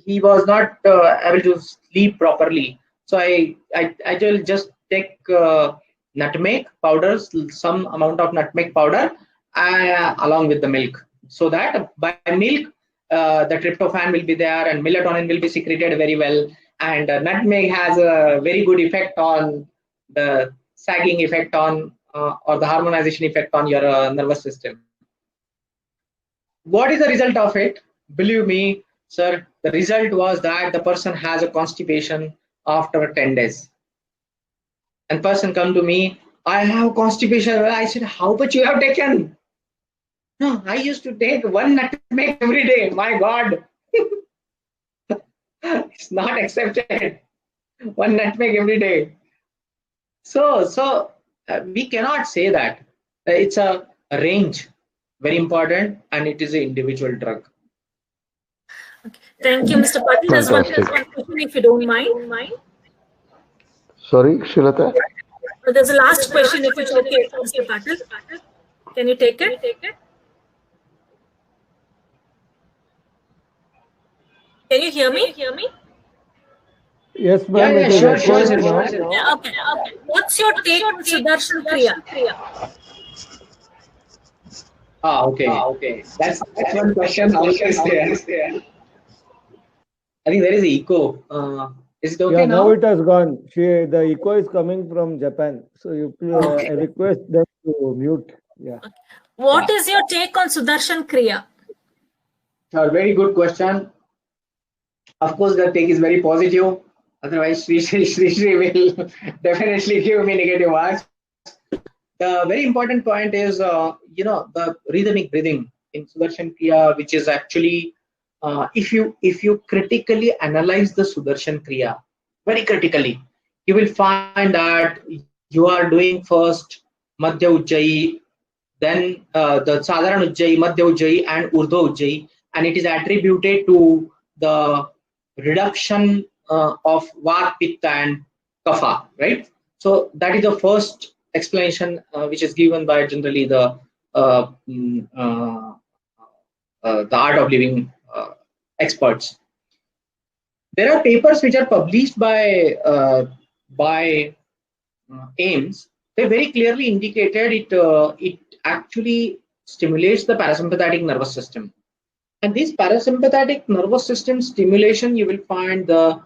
he was not able to sleep properly, so I will just take nutmeg powders, some amount of nutmeg powder along with the milk, so that by milk the tryptophan will be there and melatonin will be secreted very well. And nutmeg has a very good effect on the sagging effect on or the harmonization effect on your nervous system. What is the result of it? Believe me, sir, the result was that the person has a constipation after 10 days. And person come to me, I have constipation. I said, how much you have taken? No, I used to take one nutmeg every day. My God. It's not accepted. One nutmeg every day. So we cannot say that. It's a range, very important, and it is an individual drug. Okay. Thank you, Mr. Patil. There's one question, if you don't mind. Sorry, Shilata? There's a last question, if it's okay, Mr. Patil. Can you take it? Can you hear me? Yes, ma'am. Yeah, sure. Okay. What's your take on Sudarshan Kriya? Okay. That's one question. I think there is echo. Is it okay Yeah, now? now it has gone. The echo is coming from Japan. So you I request them to mute. Yeah. What is your take on Sudarshan Kriya? Very good question. Of course, the take is very positive. Otherwise, Sri will definitely give me negative marks. The very important point is, the rhythmic breathing in Sudarshan Kriya, which is actually, if you critically analyze the Sudarshan Kriya, very critically, you will find that you are doing first Madhya Ujjayi, then the Sadharan Ujjayi, Madhya Ujjayi, and Urdhva Ujjayi, and it is attributed to the reduction of Vata, Pitta, and Kapha, right? So that is the first explanation which is given by generally the art of living experts. There are papers which are published by AIIMS. They very clearly indicated it actually stimulates the parasympathetic nervous system. And this parasympathetic nervous system stimulation, you will find the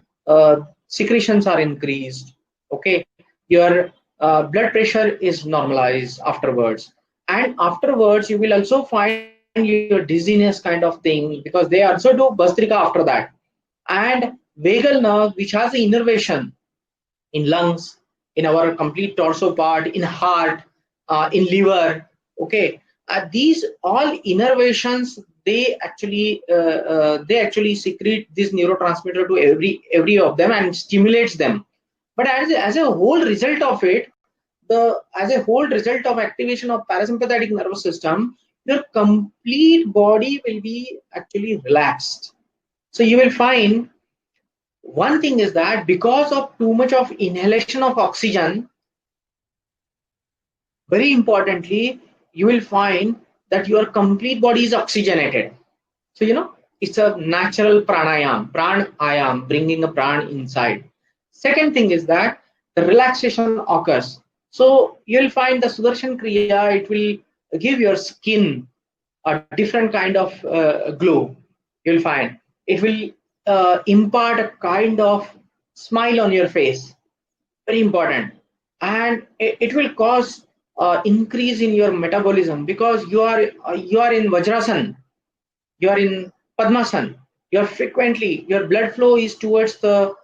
secretions are increased. Okay, your blood pressure is normalized afterwards, and afterwards you will also find your dizziness kind of thing, because they also do Bhastrika after that. And vagal nerve, which has the innervation in lungs, in our complete torso part, in heart, in liver. Okay, these all innervations, they actually secrete this neurotransmitter to every of them and stimulates them. But as a whole result of it, as a whole result of activation of parasympathetic nervous system, your complete body will be actually relaxed. So you will find one thing is that because of too much of inhalation of oxygen, very importantly, you will find that your complete body is oxygenated. So, it's a natural pranayam, bringing a pran inside. Second thing is that the relaxation occurs. So you'll find the Sudarshan Kriya, it will give your skin a different kind of glow. You'll find it will impart a kind of smile on your face. Very important. and it will cause increase in your metabolism, because you are in Vajrasan, you are in Padmasan, your blood flow is towards the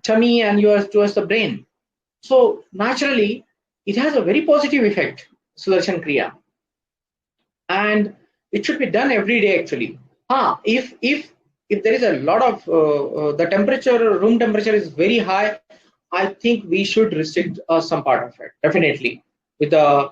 tummy and you are towards the brain. So naturally, it has a very positive effect, Sudarshan Kriya, and it should be done every day actually. If there is a lot of the temperature, room temperature is very high, I think we should restrict some part of it, definitely, with the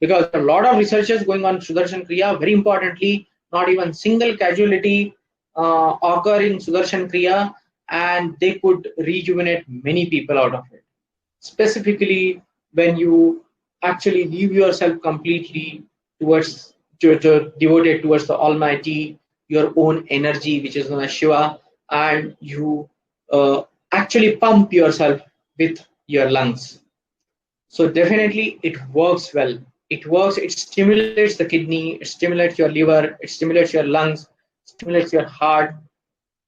because a lot of researches going on Sudarshan Kriya. Very importantly, not even single casualty occur in Sudarshan Kriya, and they could rejuvenate many people out of it. Specifically, when you actually leave yourself completely towards devoted towards the Almighty, your own energy, which is known as Shiva, and you actually pump yourself with your lungs. So definitely it works well. It works, it stimulates the kidney, it stimulates your liver, it stimulates your lungs, stimulates your heart.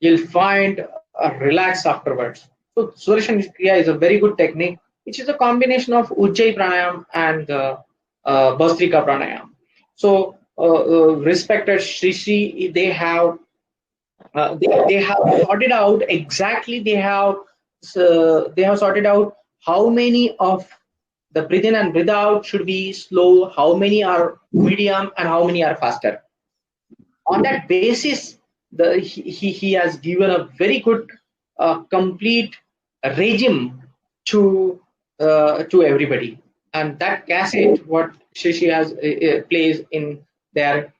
You'll find a relax afterwards. So Sudarshan Kriya is a very good technique, which is a combination of Ujjayi Pranayam and Bhastrika Pranayam. So respected Shri, they have sorted out exactly, they have sorted out how many of the breathe in and breathe out should be slow, how many are medium, and how many are faster. On that basis, he has given a very good complete regime to everybody, and that cassette what Shishi has plays in their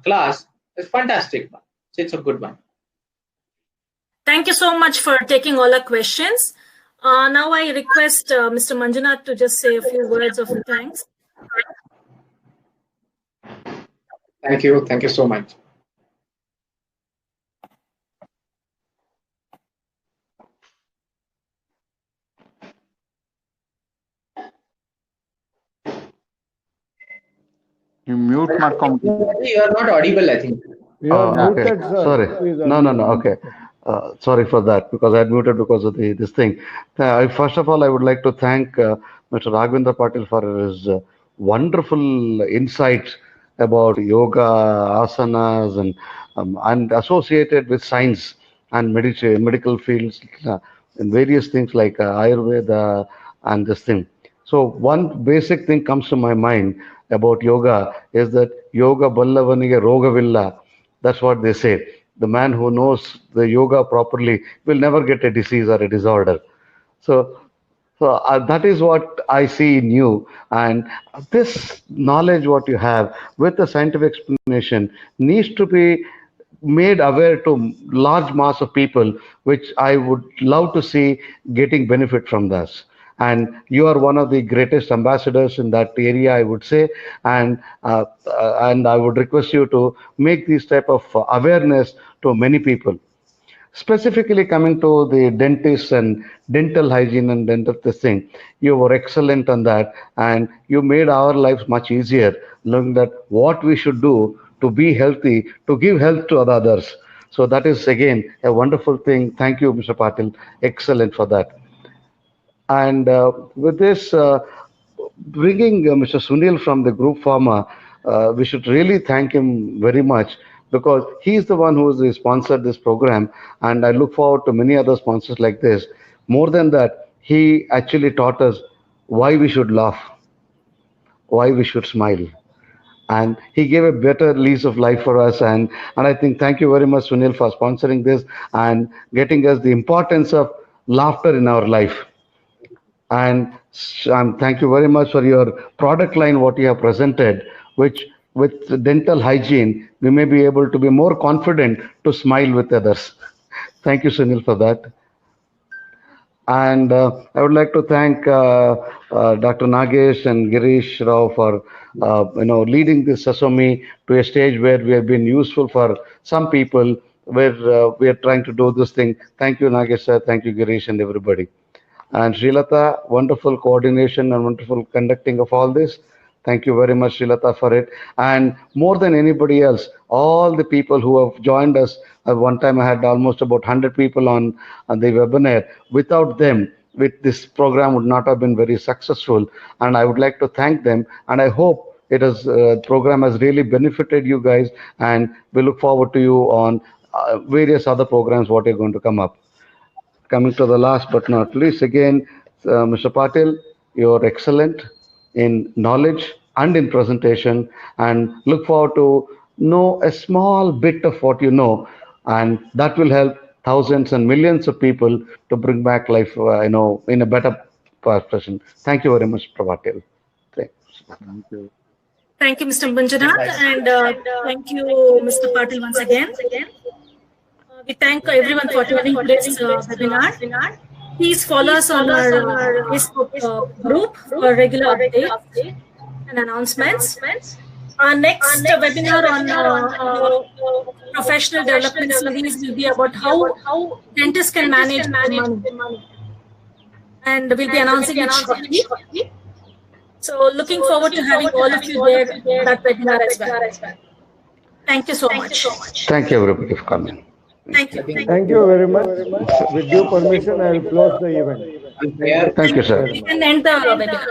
class is fantastic. So it's a good one. Thank you so much for taking all our questions. Now I request Mr. Manjunath to just say a few words of thanks. Thank you. Thank you so much. You mute Markom. You are not audible, I think. You are okay. muted, sir. Sorry. Please No. Okay. Sorry for that, because I had muted because of this thing. First of all, I would like to thank Mr. Raghavendra Patil for his wonderful insights about yoga, asanas, and associated with science and medical fields and various things like Ayurveda and this thing. So one basic thing comes to my mind about yoga is that yoga ballavaniga rogavilla. That's what they say. The man who knows the yoga properly will never get a disease or a disorder. So that is what I see in you. And this knowledge, what you have with the scientific explanation, needs to be made aware to large mass of people, which I would love to see getting benefit from this. And you are one of the greatest ambassadors in that area, I would say. And I would request you to make this type of awareness to many people. Specifically coming to the dentists and dental hygiene and dental testing, you were excellent on that, and you made our lives much easier, knowing that what we should do to be healthy, to give health to others. So that is again a wonderful thing. Thank you, Mr. Patil. Excellent for that. And with this, bringing Mr. Sunil from the group pharma, we should really thank him very much, because he's the one who has sponsored this program, and I look forward to many other sponsors like this. More than that, he actually taught us why we should laugh, why we should smile, and he gave a better lease of life for us. And I think thank you very much, Sunil, for sponsoring this and getting us the importance of laughter in our life. And thank you very much for your product line, what you have presented, which with dental hygiene, we may be able to be more confident to smile with others. Thank you, Sunil, for that. And I would like to thank Dr. Nagesh and Girish Rao for leading this Sasomi to a stage where we have been useful for some people, where we are trying to do this thing. Thank you, Nagesh sir. Thank you, Girish, and everybody. And Srilata, wonderful coordination and wonderful conducting of all this. Thank you very much, Srilata, for it. And more than anybody else, all the people who have joined us. At one time, I had almost about 100 people on the webinar. Without them, with this program would not have been very successful. And I would like to thank them. And I hope it has program has really benefited you guys. And we look forward to you on various other programs what are going to come up. Coming to the last but not least, again, Mr. Patil, you're excellent in knowledge and in presentation, and look forward to know a small bit of what you know, and that will help thousands and millions of people to bring back life, in a better profession. Thank you very much, Mr. Patil. Thanks. Thank you. Thank you, Mr. Manjunath, and thank you, Mr. Patil, once again. We thank everyone for joining today's webinar. Please follow us on our Facebook group for regular updates and announcements. Our next webinar on professional development series will be about how dentists can manage money. And we'll be announcing it shortly. So looking forward to having all of you there in that webinar as well. Thank you so much. Thank you, everybody, for coming. Thank you. Thank you very much. With due permission, I will close the event. Thank you, sir. We can end the webinar.